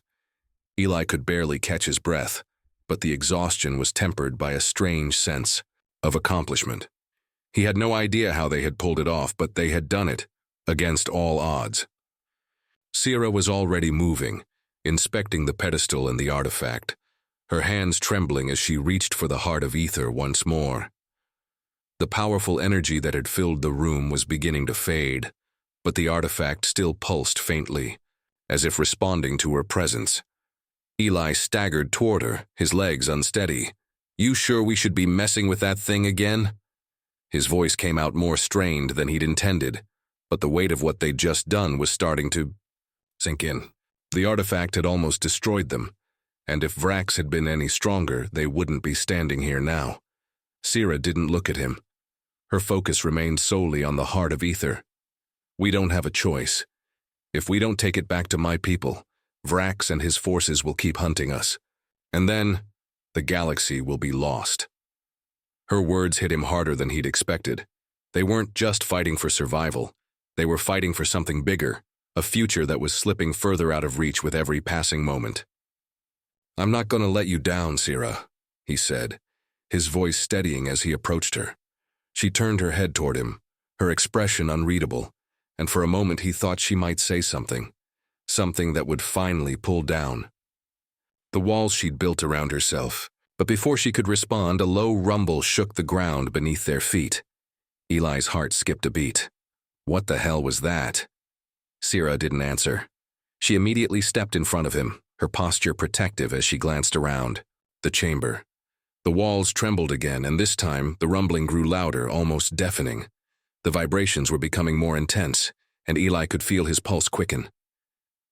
Eli could barely catch his breath, but the exhaustion was tempered by a strange sense of accomplishment. He had no idea how they had pulled it off, but they had done it, against all odds. Sierra was already moving, inspecting the pedestal and the artifact, her hands trembling as she reached for the heart of ether once more. The powerful energy that had filled the room was beginning to fade, but the artifact still pulsed faintly, as if responding to her presence. Eli staggered toward her, his legs unsteady. "You sure we should be messing with that thing again?" His voice came out more strained than he'd intended, but the weight of what they'd just done was starting to sink in. The artifact had almost destroyed them, and if Vrax had been any stronger, they wouldn't be standing here now. Sira didn't look at him. Her focus remained solely on the heart of ether. "We don't have a choice. If we don't take it back to my people, Vrax and his forces will keep hunting us. And then, the galaxy will be lost." Her words hit him harder than he'd expected. They weren't just fighting for survival. They were fighting for something bigger, a future that was slipping further out of reach with every passing moment. "I'm not going to let you down, Sira," he said, his voice steadying as he approached her. She turned her head toward him, her expression unreadable, and for a moment he thought she might say something that would finally pull down the walls she'd built around herself. But before she could respond, a low rumble shook the ground beneath their feet. Eli's heart skipped a beat. What the hell was that? Sira didn't answer. She immediately stepped in front of him, her posture protective as she glanced around. The chamber. The walls trembled again, and this time the rumbling grew louder, almost deafening. The vibrations were becoming more intense, and Eli could feel his pulse quicken.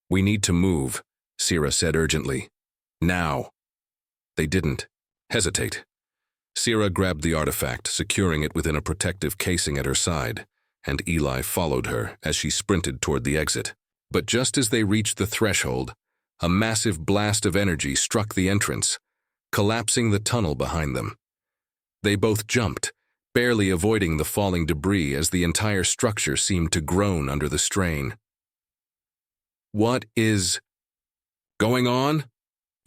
"We need to move," Sira said urgently. "Now." They didn't hesitate. Sira grabbed the artifact, securing it within a protective casing at her side, and Eli followed her as she sprinted toward the exit. But just as they reached the threshold, a massive blast of energy struck the entrance, collapsing the tunnel behind them. They both jumped, barely avoiding the falling debris as the entire structure seemed to groan under the strain. "What is going on?"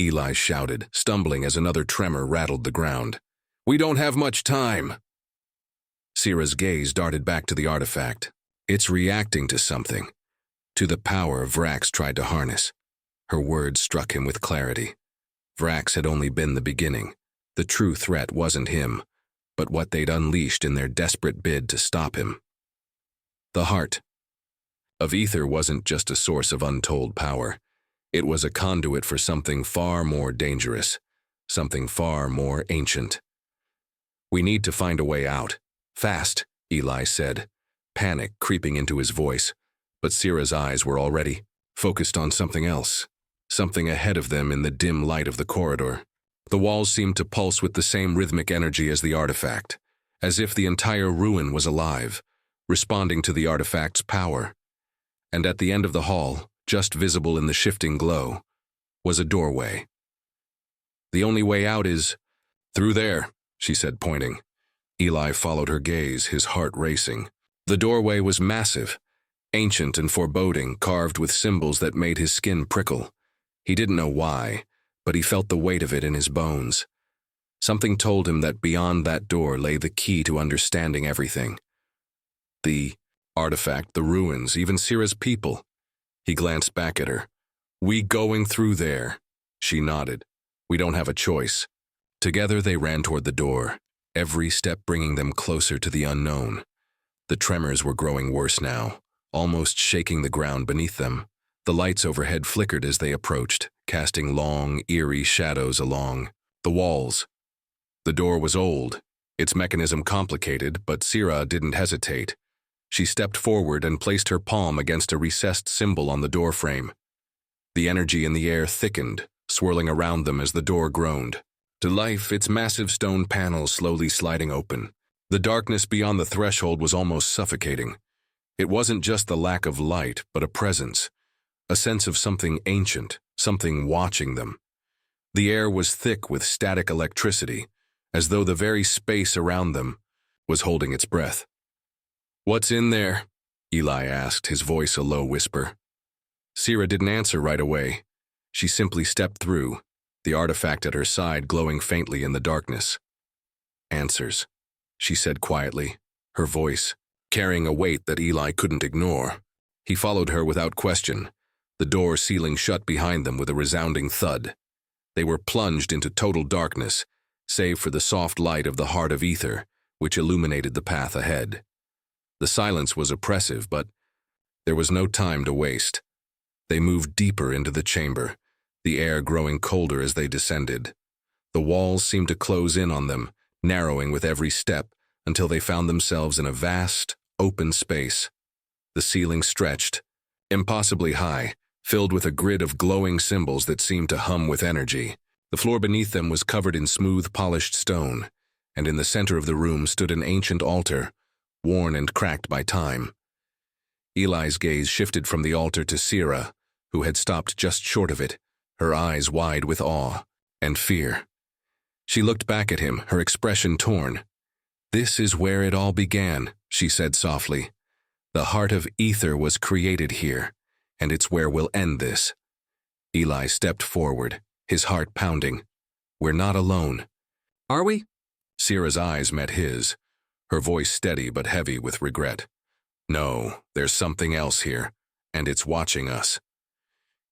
Eli shouted, stumbling as another tremor rattled the ground. "We don't have much time." Sira's gaze darted back to the artifact. "It's reacting to something, to the power Vrax tried to harness." Her words struck him with clarity. Vrax had only been the beginning. The true threat wasn't him, but what they'd unleashed in their desperate bid to stop him. The heart of ether wasn't just a source of untold power. It was a conduit for something far more dangerous, something far more ancient. "We need to find a way out. Fast," Eli said, panic creeping into his voice, but Sira's eyes were already focused on something else, something ahead of them in the dim light of the corridor. The walls seemed to pulse with the same rhythmic energy as the artifact, as if the entire ruin was alive, responding to the artifact's power. And at the end of the hall, just visible in the shifting glow, was a doorway. "The only way out is through there," she said, pointing. Eli followed her gaze, his heart racing. The doorway was massive, ancient and foreboding, carved with symbols that made his skin prickle. He didn't know why, but he felt the weight of it in his bones. Something told him that beyond that door lay the key to understanding everything. The artifact, the ruins, even Sira's people. He glanced back at her. "We going through there?" She nodded. "We don't have a choice." Together they ran toward the door, every step bringing them closer to the unknown. The tremors were growing worse now, almost shaking the ground beneath them. The lights overhead flickered as they approached, casting long, eerie shadows along the walls. The door was old, its mechanism complicated, but Sira didn't hesitate. She stepped forward and placed her palm against a recessed symbol on the doorframe. The energy in the air thickened, swirling around them as the door groaned. To life, its massive stone panels slowly sliding open. The darkness beyond the threshold was almost suffocating. It wasn't just the lack of light, but a presence, a sense of something ancient, something watching them. The air was thick with static electricity, as though the very space around them was holding its breath. "What's in there?" Eli asked, his voice a low whisper. Sira didn't answer right away. She simply stepped through, the artifact at her side glowing faintly in the darkness. "Answers," she said quietly, her voice carrying a weight that Eli couldn't ignore. He followed her without question, the door sealing shut behind them with a resounding thud. They were plunged into total darkness, save for the soft light of the heart of ether, which illuminated the path ahead. The silence was oppressive, but there was no time to waste. They moved deeper into the chamber, the air growing colder as they descended. The walls seemed to close in on them, narrowing with every step until they found themselves in a vast, open space. The ceiling stretched, impossibly high, filled with a grid of glowing symbols that seemed to hum with energy. The floor beneath them was covered in smooth, polished stone, and in the center of the room stood an ancient altar, worn and cracked by time. Eli's gaze shifted from the altar to Sira, who had stopped just short of it, her eyes wide with awe and fear. She looked back at him, her expression torn. "This is where it all began," she said softly. "The heart of ether was created here, and it's where we'll end this." Eli stepped forward, his heart pounding. "We're not alone." Are we? Sira's eyes met his, her voice steady but heavy with regret. "No, there's something else here, and it's watching us."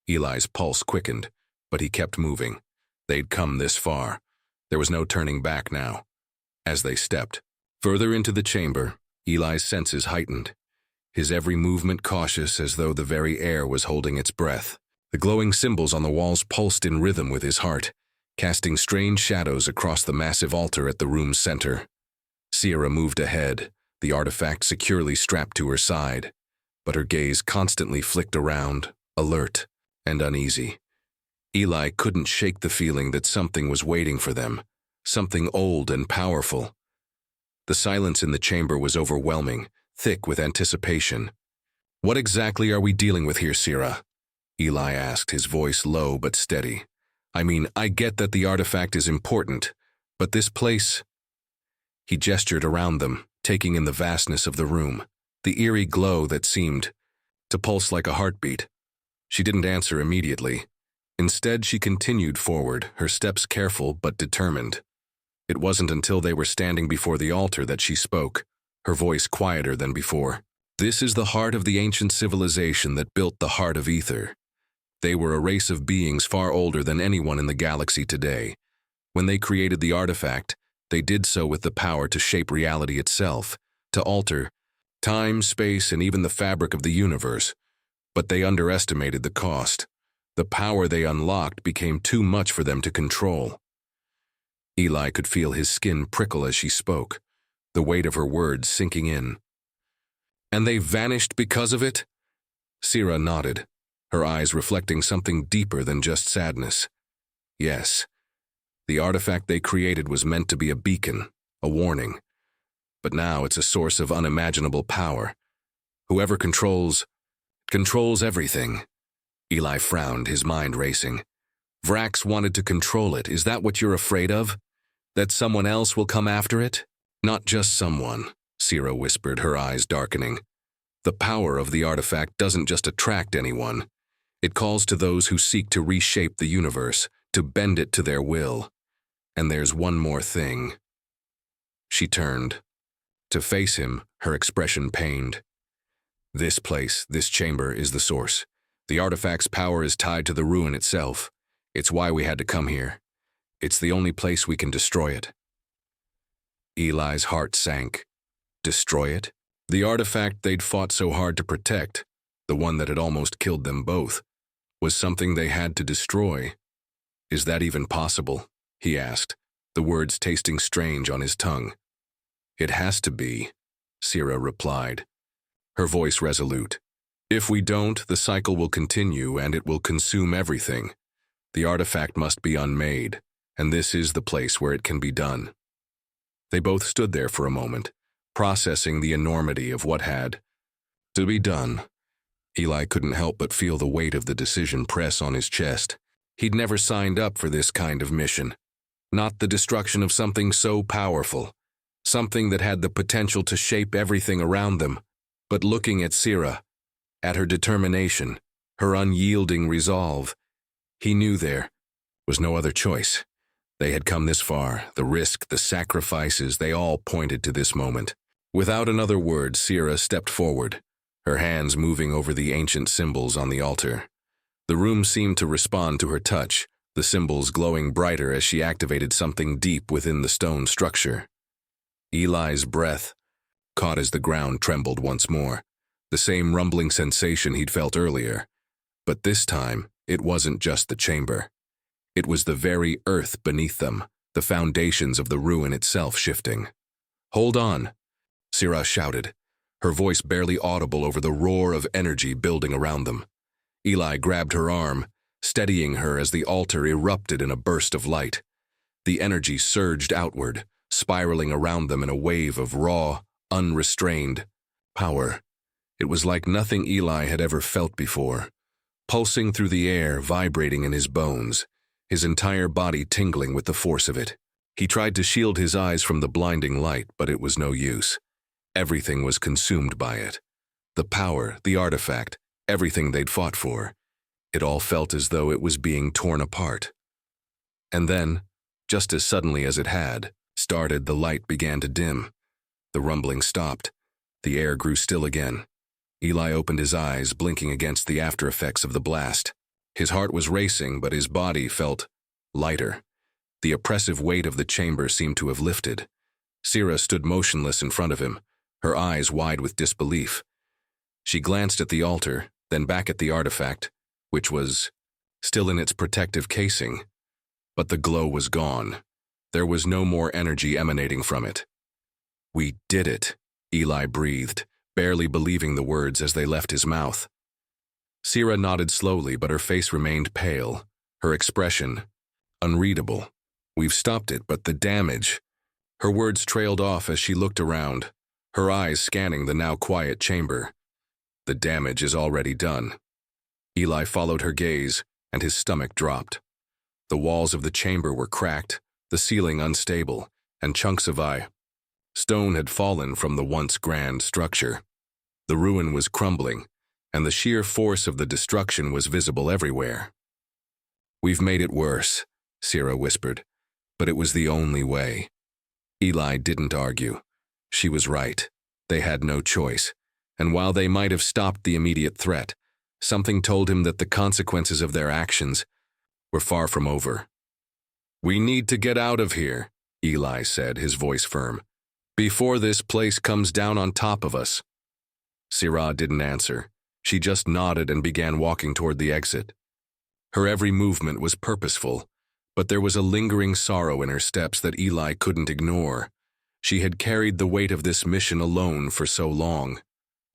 Eli's pulse quickened, but he kept moving. They'd come this far. There was no turning back now. As they stepped further into the chamber, Eli's senses heightened, his every movement cautious as though the very air was holding its breath. The glowing symbols on the walls pulsed in rhythm with his heart, casting strange shadows across the massive altar at the room's center. Sira moved ahead, the artifact securely strapped to her side, but her gaze constantly flicked around, alert and uneasy. Eli couldn't shake the feeling that something was waiting for them, something old and powerful. The silence in the chamber was overwhelming, thick with anticipation. "What exactly are we dealing with here, Sira?" Eli asked, his voice low but steady. "I mean, I get that the artifact is important, but this place—" He gestured around them, taking in the vastness of the room, the eerie glow that seemed to pulse like a heartbeat. She didn't answer immediately. Instead, she continued forward, her steps careful but determined. It wasn't until they were standing before the altar that she spoke, her voice quieter than before. "This is the heart of the ancient civilization that built the heart of ether. They were a race of beings far older than anyone in the galaxy today. When they created the artifact, they did so with the power to shape reality itself, to alter time, space, and even the fabric of the universe. But they underestimated the cost. The power they unlocked became too much for them to control." Eli could feel his skin prickle as she spoke, the weight of her words sinking in. "And they vanished because of it?" Sira nodded, her eyes reflecting something deeper than just sadness. "Yes. The artifact they created was meant to be a beacon, a warning. But now it's a source of unimaginable power. Whoever controls everything." Eli frowned, his mind racing. "Vrax wanted to control it. Is that what you're afraid of? That someone else will come after it?" "Not just someone," Sira whispered, her eyes darkening. "The power of the artifact doesn't just attract anyone. It calls to those who seek to reshape the universe, to bend it to their will. And there's one more thing." She turned. To face him, her expression pained. "This place, this chamber, is the source. The artifact's power is tied to the ruin itself. It's why we had to come here. It's the only place we can destroy it." Eli's heart sank. Destroy it? The artifact they'd fought so hard to protect, the one that had almost killed them both, was something they had to destroy. "Is that even possible?" he asked, the words tasting strange on his tongue. "It has to be," Sira replied, her voice resolute. "If we don't, the cycle will continue and it will consume everything. The artifact must be unmade, and this is the place where it can be done." They both stood there for a moment, processing the enormity of what had to be done. Eli couldn't help but feel the weight of the decision press on his chest. He'd never signed up for this kind of mission. Not the destruction of something so powerful, something that had the potential to shape everything around them. But looking at Sira, at her determination, her unyielding resolve, he knew there was no other choice. They had come this far, the risk, the sacrifices, they all pointed to this moment. Without another word, Sira stepped forward, her hands moving over the ancient symbols on the altar. The room seemed to respond to her touch, the symbols glowing brighter as she activated something deep within the stone structure. Eli's breath caught as the ground trembled once more, the same rumbling sensation he'd felt earlier. But this time, it wasn't just the chamber. It was the very earth beneath them, the foundations of the ruin itself shifting. "Hold on," Sira shouted, her voice barely audible over the roar of energy building around them. Eli grabbed her arm, steadying her as the altar erupted in a burst of light. The energy surged outward, spiraling around them in a wave of raw, unrestrained power. It was like nothing Eli had ever felt before, pulsing through the air, vibrating in his bones, his entire body tingling with the force of it. He tried to shield his eyes from the blinding light, but it was no use. Everything was consumed by it. The power, the artifact, everything they'd fought for. It all felt as though it was being torn apart. And then, just as suddenly as it had started, the light began to dim. The rumbling stopped. The air grew still again. Eli opened his eyes, blinking against the after effects of the blast. His heart was racing, but his body felt lighter. The oppressive weight of the chamber seemed to have lifted. Sira stood motionless in front of him, her eyes wide with disbelief. She glanced at the altar, then back at the artifact, which was still in its protective casing. But the glow was gone. There was no more energy emanating from it. "We did it," Eli breathed, barely believing the words as they left his mouth. Sira nodded slowly, but her face remained pale, her expression unreadable. "We've stopped it, but the damage..." Her words trailed off as she looked around, her eyes scanning the now quiet chamber. "The damage is already done." Eli followed her gaze, and his stomach dropped. The walls of the chamber were cracked, the ceiling unstable, and chunks of stone had fallen from the once grand structure. The ruin was crumbling, and the sheer force of the destruction was visible everywhere. "We've made it worse," Sira whispered, "but it was the only way." Eli didn't argue. She was right. They had no choice, and while they might have stopped the immediate threat, something told him that the consequences of their actions were far from over. "We need to get out of here," Eli said, his voice firm, "before this place comes down on top of us." Sira didn't answer. She just nodded and began walking toward the exit. Her every movement was purposeful, but there was a lingering sorrow in her steps that Eli couldn't ignore. She had carried the weight of this mission alone for so long.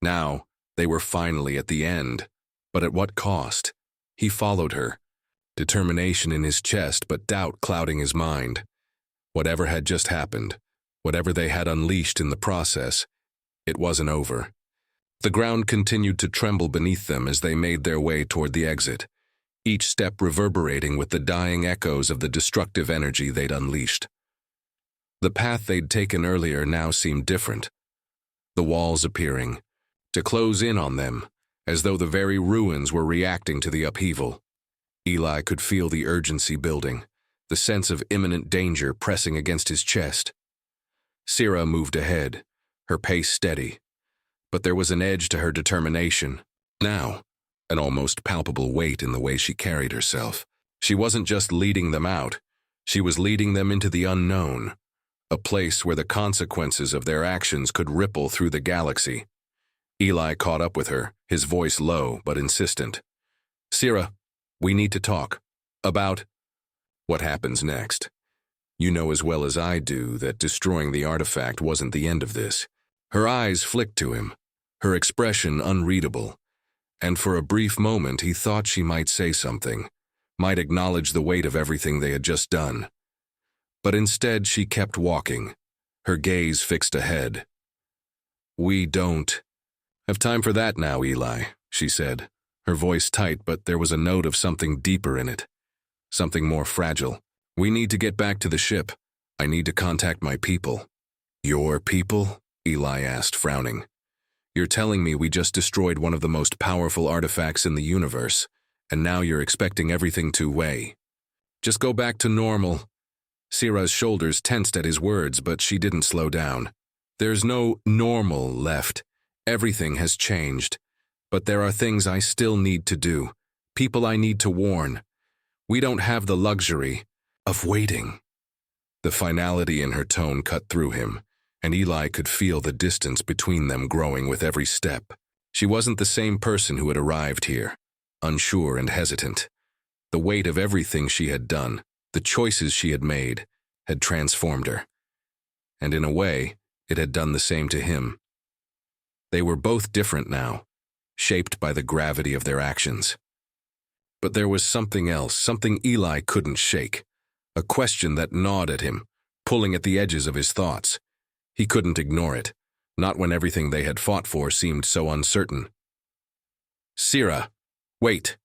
Now, they were finally at the end. But at what cost? He followed her, determination in his chest but doubt clouding his mind. Whatever had just happened, whatever they had unleashed in the process, it wasn't over. The ground continued to tremble beneath them as they made their way toward the exit, each step reverberating with the dying echoes of the destructive energy they'd unleashed. The path they'd taken earlier now seemed different, the walls appearing to close in on them, as though the very ruins were reacting to the upheaval. Eli could feel the urgency building, the sense of imminent danger pressing against his chest. Sira moved ahead, her pace steady, but there was an edge to her determination. Now, an almost palpable weight in the way she carried herself. She wasn't just leading them out, she was leading them into the unknown, a place where the consequences of their actions could ripple through the galaxy. Eli caught up with her, his voice low but insistent. "Sira, we need to talk. About what happens next. You know as well as I do that destroying the artifact wasn't the end of this." Her eyes flicked to him, her expression unreadable, and for a brief moment he thought she might say something, might acknowledge the weight of everything they had just done. But instead she kept walking, her gaze fixed ahead. "We don't have time for that now, Eli," she said, her voice tight, but there was a note of something deeper in it, something more fragile. "We need to get back to the ship. I need to contact my people." "Your people?" Eli asked, frowning. "You're telling me we just destroyed one of the most powerful artifacts in the universe, and now you're expecting everything to just go back to normal?" Sira's shoulders tensed at his words, but she didn't slow down. "There's no normal left. Everything has changed. But there are things I still need to do. People I need to warn. We don't have the luxury of waiting." The finality in her tone cut through him, and Eli could feel the distance between them growing with every step. She wasn't the same person who had arrived here, unsure and hesitant. The weight of everything she had done, the choices she had made, had transformed her. And in a way, it had done the same to him. They were both different now, shaped by the gravity of their actions. But there was something else, something Eli couldn't shake, a question that gnawed at him, pulling at the edges of his thoughts. He couldn't ignore it, not when everything they had fought for seemed so uncertain. "Sira, wait,"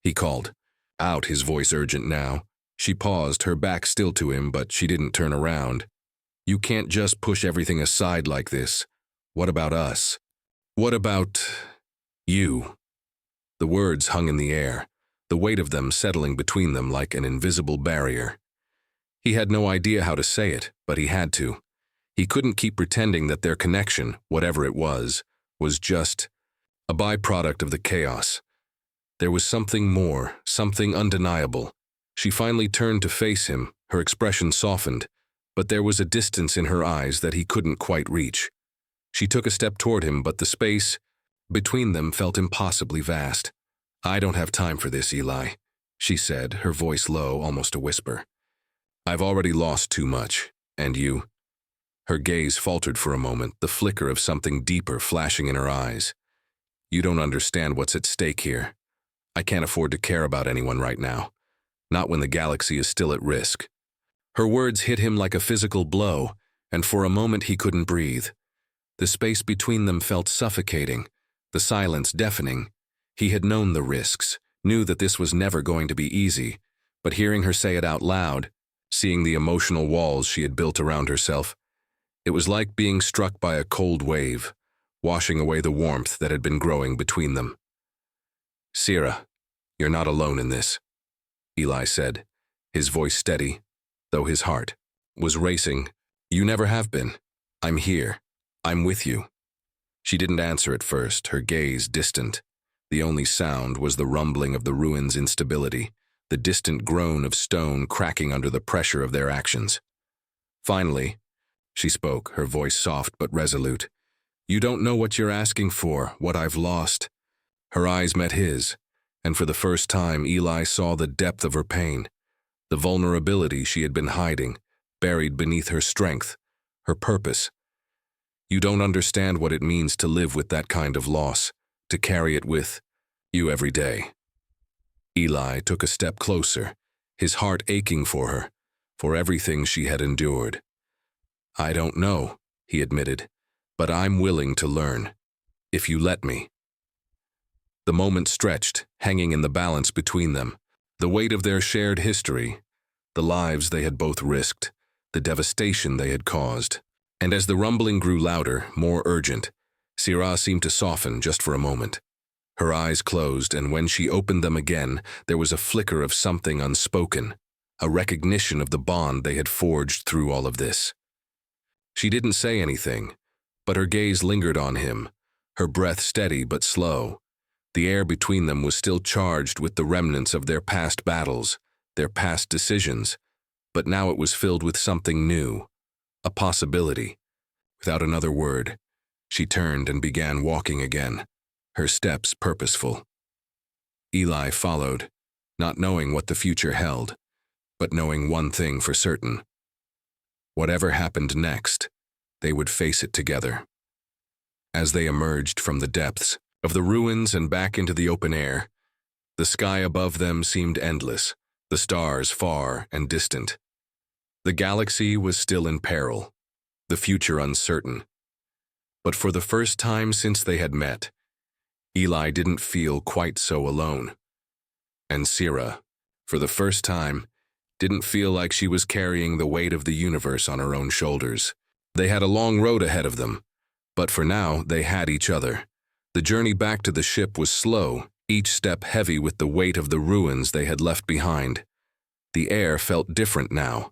he called, out, his voice urgent now. She paused, her back still to him, but she didn't turn around. "You can't just push everything aside like this. What about us? What about you?" The words hung in the air, the weight of them settling between them like an invisible barrier. He had no idea how to say it, but he had to. He couldn't keep pretending that their connection, whatever it was just a byproduct of the chaos. There was something more, something undeniable. She finally turned to face him, her expression softened, but there was a distance in her eyes that he couldn't quite reach. She took a step toward him, but the space between them felt impossibly vast. "I don't have time for this, Eli," she said, her voice low, almost a whisper. "I've already lost too much, and you?" Her gaze faltered for a moment, the flicker of something deeper flashing in her eyes. "You don't understand what's at stake here. I can't afford to care about anyone right now, not when the galaxy is still at risk." Her words hit him like a physical blow, and for a moment he couldn't breathe. The space between them felt suffocating, the silence deafening. He had known the risks, knew that this was never going to be easy, but hearing her say it out loud, seeing the emotional walls she had built around herself, it was like being struck by a cold wave, washing away the warmth that had been growing between them. "Sira, you're not alone in this," Eli said, his voice steady, though his heart was racing. "You never have been. I'm here. I'm with you." She didn't answer at first, her gaze distant. The only sound was the rumbling of the ruins' instability, the distant groan of stone cracking under the pressure of their actions. Finally, she spoke, her voice soft but resolute. "You don't know what you're asking for, what I've lost." Her eyes met his, and for the first time Eli saw the depth of her pain, the vulnerability she had been hiding, buried beneath her strength, her purpose. "You don't understand what it means to live with that kind of loss, to carry it with you every day." Eli took a step closer, his heart aching for her, for everything she had endured. "I don't know," he admitted, "but I'm willing to learn, if you let me." The moment stretched, hanging in the balance between them, the weight of their shared history, the lives they had both risked, the devastation they had caused. And as the rumbling grew louder, more urgent, Sira seemed to soften just for a moment. Her eyes closed, and when she opened them again, there was a flicker of something unspoken, a recognition of the bond they had forged through all of this. She didn't say anything, but her gaze lingered on him, her breath steady but slow. The air between them was still charged with the remnants of their past battles, their past decisions, but now it was filled with something new, a possibility. Without another word, she turned and began walking again, her steps purposeful. Eli followed, not knowing what the future held, but knowing one thing for certain. Whatever happened next, they would face it together. As they emerged from the depths of the ruins and back into the open air, the sky above them seemed endless, the stars far and distant. The galaxy was still in peril, the future uncertain. But for the first time since they had met, Eli didn't feel quite so alone. And Sira, for the first time, didn't feel like she was carrying the weight of the universe on her own shoulders. They had a long road ahead of them, but for now they had each other. The journey back to the ship was slow, each step heavy with the weight of the ruins they had left behind. The air felt different now,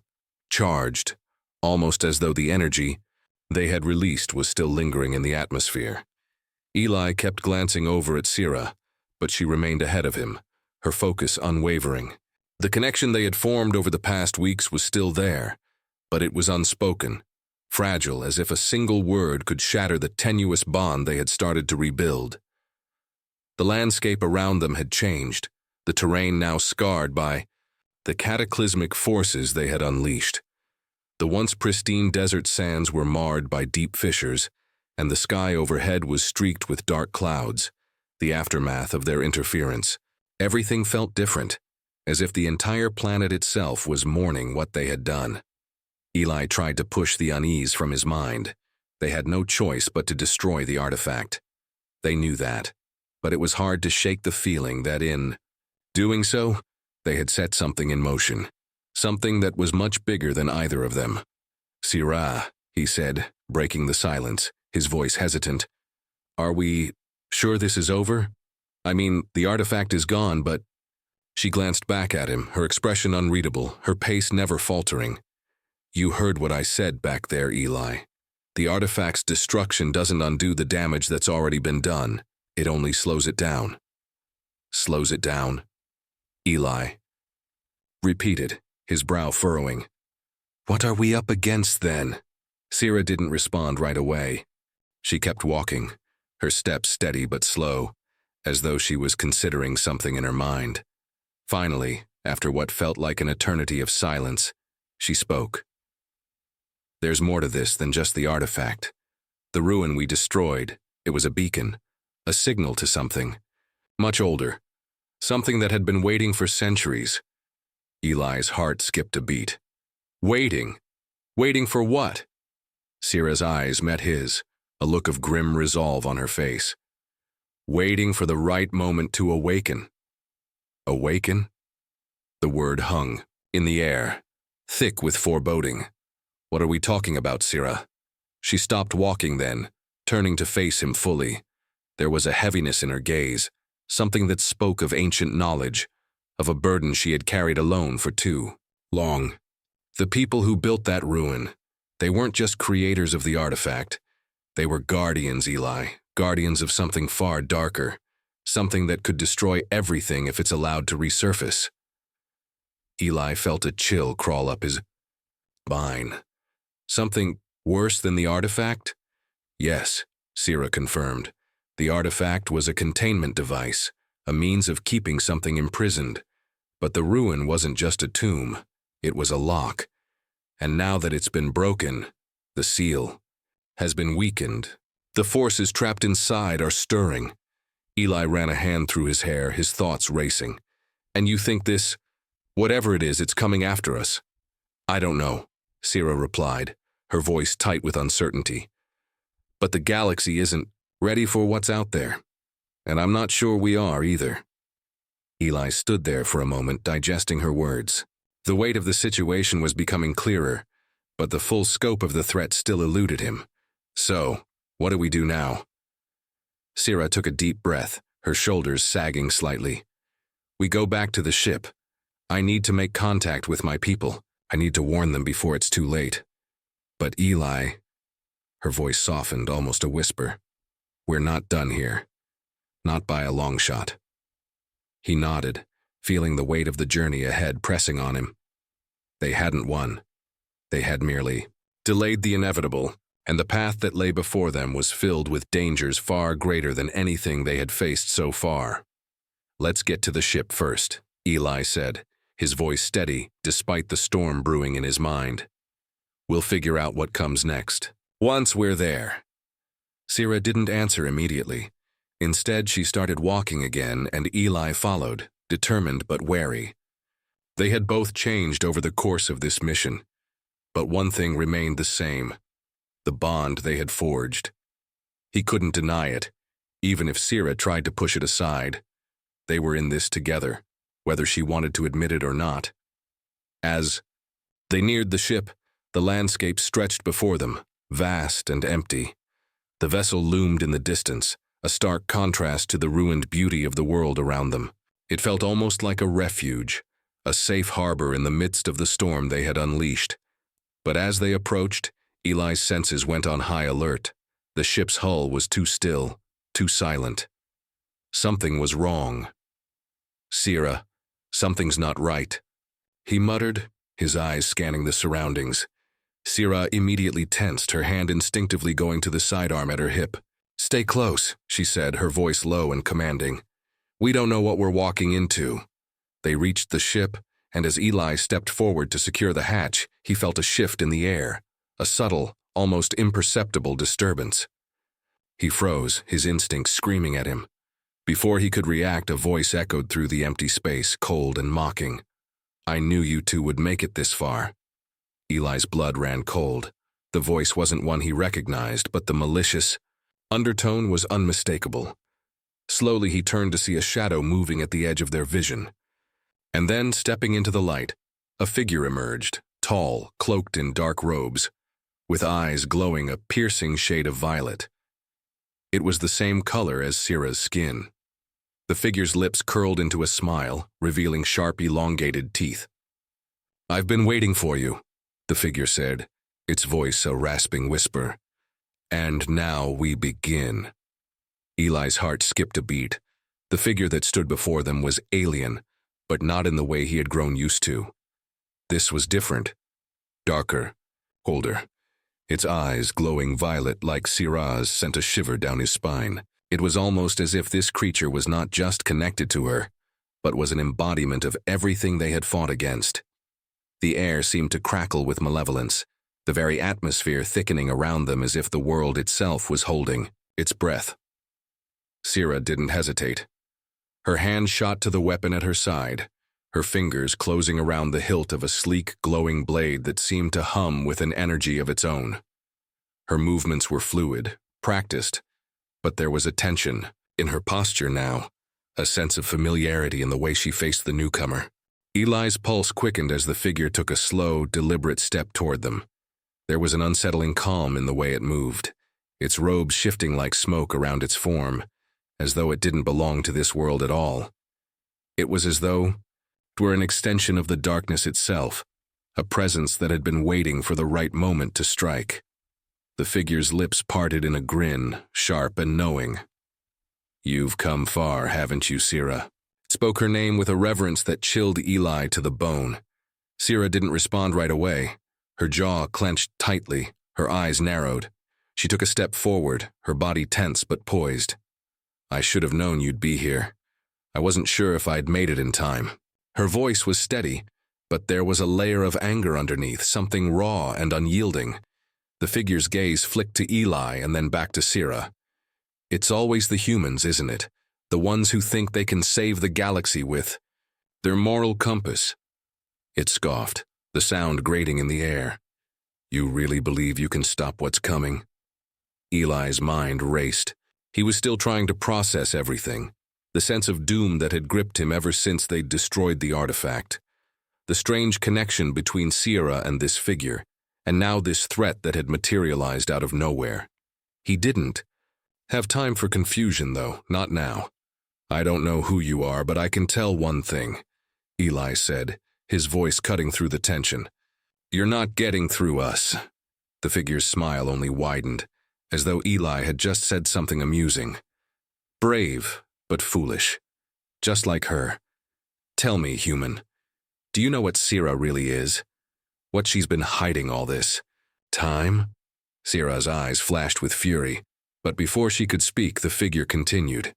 charged, almost as though the energy they had released was still lingering in the atmosphere. Eli kept glancing over at Sira, but she remained ahead of him, her focus unwavering. The connection they had formed over the past weeks was still there, but it was unspoken, fragile as if a single word could shatter the tenuous bond they had started to rebuild. The landscape around them had changed, the terrain now scarred by the cataclysmic forces they had unleashed. The once pristine desert sands were marred by deep fissures, and the sky overhead was streaked with dark clouds, the aftermath of their interference. Everything felt different, as if the entire planet itself was mourning what they had done. Eli tried to push the unease from his mind. They had no choice but to destroy the artifact. They knew that, but it was hard to shake the feeling that in doing so, they had set something in motion, something that was much bigger than either of them. "Sirah," he said, breaking the silence, his voice hesitant. "Are we sure this is over? I mean, the artifact is gone, but—" She glanced back at him, her expression unreadable, her pace never faltering. "You heard what I said back there, Eli. The artifact's destruction doesn't undo the damage that's already been done. It only slows it down." "Slows it down?" Eli repeated, his brow furrowing. "What are we up against then?" Sira didn't respond right away. She kept walking, her steps steady but slow, as though she was considering something in her mind. Finally, after what felt like an eternity of silence, she spoke. "There's more to this than just the artifact. The ruin we destroyed, it was a beacon, a signal to something, much older, something that had been waiting for centuries." Eli's heart skipped a beat. Waiting? Waiting for what? Sira's eyes met his, a look of grim resolve on her face. Waiting for the right moment to awaken. Awaken? The word hung in the air, thick with foreboding. "What are we talking about, Sira?" She stopped walking then, turning to face him fully. There was a heaviness in her gaze, something that spoke of ancient knowledge, of a burden she had carried alone for too long. The people who built that ruin, they weren't just creators of the artifact. They were guardians, Eli, guardians of something far darker, something that could destroy everything if it's allowed to resurface. Eli felt a chill crawl up his spine. Something worse than the artifact? Yes, Sira confirmed. The artifact was a containment device, a means of keeping something imprisoned. But the ruin wasn't just a tomb, it was a lock. And now that it's been broken, the seal has been weakened. The forces trapped inside are stirring. Eli ran a hand through his hair, his thoughts racing. "And you think this, whatever it is, it's coming after us?" "I don't know," Sira replied, her voice tight with uncertainty. "But the galaxy isn't ready for what's out there. And I'm not sure we are either." Eli stood there for a moment, digesting her words. The weight of the situation was becoming clearer, but the full scope of the threat still eluded him. "So, what do we do now?" Sira took a deep breath, her shoulders sagging slightly. "We go back to the ship. I need to make contact with my people. I need to warn them before it's too late." "But Eli," her voice softened, almost a whisper, "we're not done here. Not by a long shot." He nodded, feeling the weight of the journey ahead pressing on him. They hadn't won. They had merely delayed the inevitable, and the path that lay before them was filled with dangers far greater than anything they had faced so far. "Let's get to the ship first," Eli said, his voice steady despite the storm brewing in his mind. "We'll figure out what comes next once we're there." Sira didn't answer immediately. Instead, she started walking again, and Eli followed, determined but wary. They had both changed over the course of this mission, but one thing remained the same: the bond they had forged. He couldn't deny it, even if Sira tried to push it aside. They were in this together, whether she wanted to admit it or not. As they neared the ship, the landscape stretched before them, vast and empty. The vessel loomed in the distance, a stark contrast to the ruined beauty of the world around them. It felt almost like a refuge, a safe harbor in the midst of the storm they had unleashed. But as they approached, Eli's senses went on high alert. The ship's hull was too still, too silent. Something was wrong. Sierra, something's not right. He muttered, his eyes scanning the surroundings. Sierra immediately tensed, her hand instinctively going to the sidearm at her hip. "Stay close," she said, her voice low and commanding. "We don't know what we're walking into." They reached the ship, and as Eli stepped forward to secure the hatch, he felt a shift in the air, a subtle, almost imperceptible disturbance. He froze, his instincts screaming at him. Before he could react, a voice echoed through the empty space, cold and mocking. "I knew you two would make it this far." Eli's blood ran cold. The voice wasn't one he recognized, but the malicious undertone was unmistakable. Slowly he turned to see a shadow moving at the edge of their vision. And then, stepping into the light, a figure emerged, tall, cloaked in dark robes, with eyes glowing a piercing shade of violet. It was the same color as Sierra's skin. The figure's lips curled into a smile, revealing sharp, elongated teeth. "I've been waiting for you," the figure said, its voice a rasping whisper. "And now we begin." Eli's heart skipped a beat. The figure that stood before them was alien, but not in the way he had grown used to. This was different. Darker, colder. Its eyes, glowing violet like Sierra's, sent a shiver down his spine. It was almost as if this creature was not just connected to her, but was an embodiment of everything they had fought against. The air seemed to crackle with malevolence, the very atmosphere thickening around them as if the world itself was holding its breath. Sierra didn't hesitate. Her hand shot to the weapon at her side, her fingers closing around the hilt of a sleek, glowing blade that seemed to hum with an energy of its own. Her movements were fluid, practiced, but there was a tension in her posture now, a sense of familiarity in the way she faced the newcomer. Eli's pulse quickened as the figure took a slow, deliberate step toward them. There was an unsettling calm in the way it moved, its robes shifting like smoke around its form, as though it didn't belong to this world at all. It was as though it were an extension of the darkness itself, a presence that had been waiting for the right moment to strike. The figure's lips parted in a grin, sharp and knowing. "You've come far, haven't you, Sierra?" It spoke her name with a reverence that chilled Eli to the bone. Sierra didn't respond right away. Her jaw clenched tightly, her eyes narrowed. She took a step forward, her body tense but poised. "I should have known you'd be here. I wasn't sure if I'd made it in time." Her voice was steady, but there was a layer of anger underneath, something raw and unyielding. The figure's gaze flicked to Eli and then back to Sierra. "It's always the humans, isn't it? The ones who think they can save the galaxy with their moral compass." It scoffed, the sound grating in the air. "You really believe you can stop what's coming?" Eli's mind raced. He was still trying to process everything, the sense of doom that had gripped him ever since they'd destroyed the artifact, the strange connection between Sierra and this figure, and now this threat that had materialized out of nowhere. He didn't have time for confusion, though, not now. "I don't know who you are, but I can tell one thing," Eli said, his voice cutting through the tension. "You're not getting through us." The figure's smile only widened, as though Eli had just said something amusing. "Brave, but foolish. Just like her. Tell me, human, do you know what Sierra really is? What she's been hiding all this time?" Sierra's eyes flashed with fury, but before she could speak, the figure continued.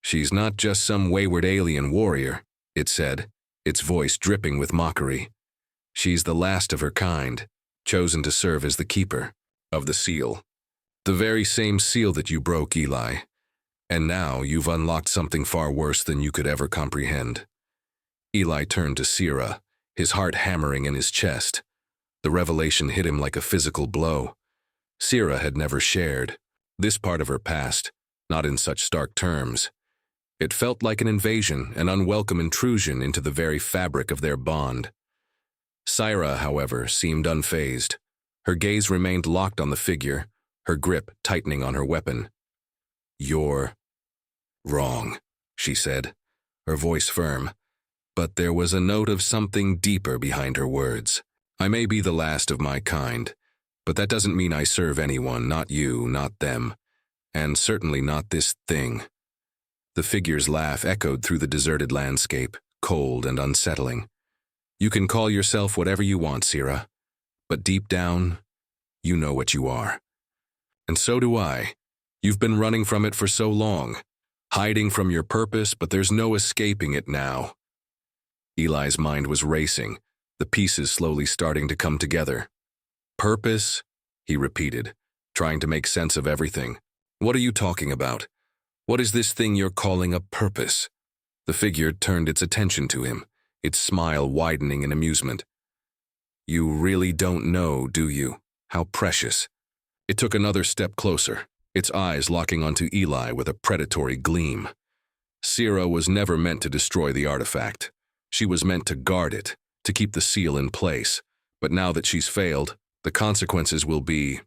"She's not just some wayward alien warrior," it said, its voice dripping with mockery. "She's the last of her kind, chosen to serve as the keeper of the seal. The very same seal that you broke, Eli. And now you've unlocked something far worse than you could ever comprehend." Eli turned to Sierra, his heart hammering in his chest. The revelation hit him like a physical blow. Sierra had never shared this part of her past, not in such stark terms. It felt like an invasion, an unwelcome intrusion into the very fabric of their bond. Sierra, however, seemed unfazed. Her gaze remained locked on the figure, her grip tightening on her weapon. "You're wrong," she said, her voice firm, but there was a note of something deeper behind her words. "I may be the last of my kind, but that doesn't mean I serve anyone, not you, not them, and certainly not this thing." The figure's laugh echoed through the deserted landscape, cold and unsettling. You can call yourself whatever you want, Sira, but deep down, you know what you are. And so do I. You've been running from it for so long, hiding from your purpose, but there's no escaping it now. Eli's mind was racing, the pieces slowly starting to come together. Purpose? He repeated, trying to make sense of everything. What are you talking about? What is this thing you're calling a purpose? The figure turned its attention to him, its smile widening in amusement. You really don't know, do you? How precious. It took another step closer, its eyes locking onto Eli with a predatory gleam. Sira was never meant to destroy the artifact. She was meant to guard it, to keep the seal in place. But now that she's failed, the consequences will be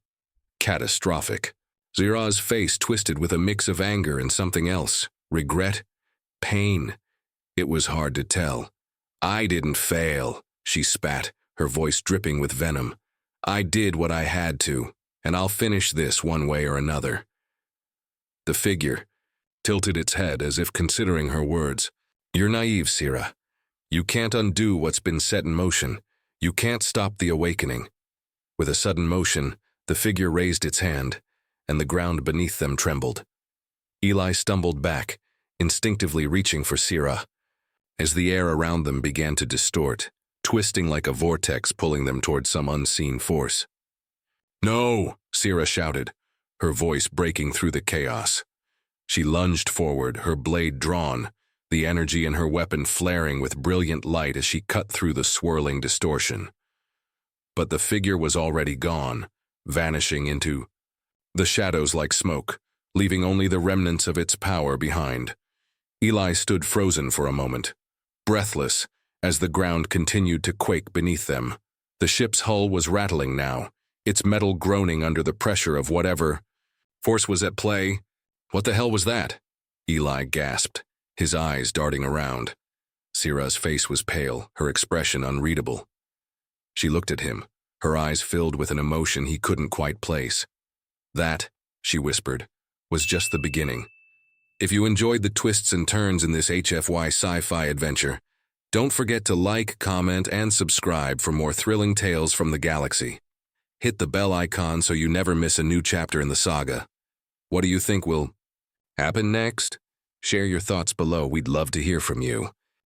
catastrophic. Sira's face twisted with a mix of anger and something else. Regret? Pain? It was hard to tell. I didn't fail, she spat, her voice dripping with venom. I did what I had to, and I'll finish this one way or another. The figure tilted its head as if considering her words. You're naive, Sira. You can't undo what's been set in motion. You can't stop the awakening. With a sudden motion, the figure raised its hand, and the ground beneath them trembled. Eli stumbled back, instinctively reaching for Sira, as the air around them began to distort, twisting like a vortex pulling them toward some unseen force. No, Sira shouted, her voice breaking through the chaos. She lunged forward, her blade drawn, the energy in her weapon flaring with brilliant light as she cut through the swirling distortion. But the figure was already gone, vanishing into the shadows like smoke, leaving only the remnants of its power behind. Eli stood frozen for a moment, breathless, as the ground continued to quake beneath them. The ship's hull was rattling now, its metal groaning under the pressure of whatever force was at play. What the hell was that? Eli gasped, his eyes darting around. Sira's face was pale, her expression unreadable. She looked at him, her eyes filled with an emotion he couldn't quite place. That, she whispered, was just the beginning. If you enjoyed the twists and turns in this HFY Sci-Fi adventure, don't forget to like, comment, and subscribe for more thrilling tales from the galaxy. Hit the bell icon so you never miss a new chapter in the saga. What do you think will happen next? Share your thoughts below, we'd love to hear from you.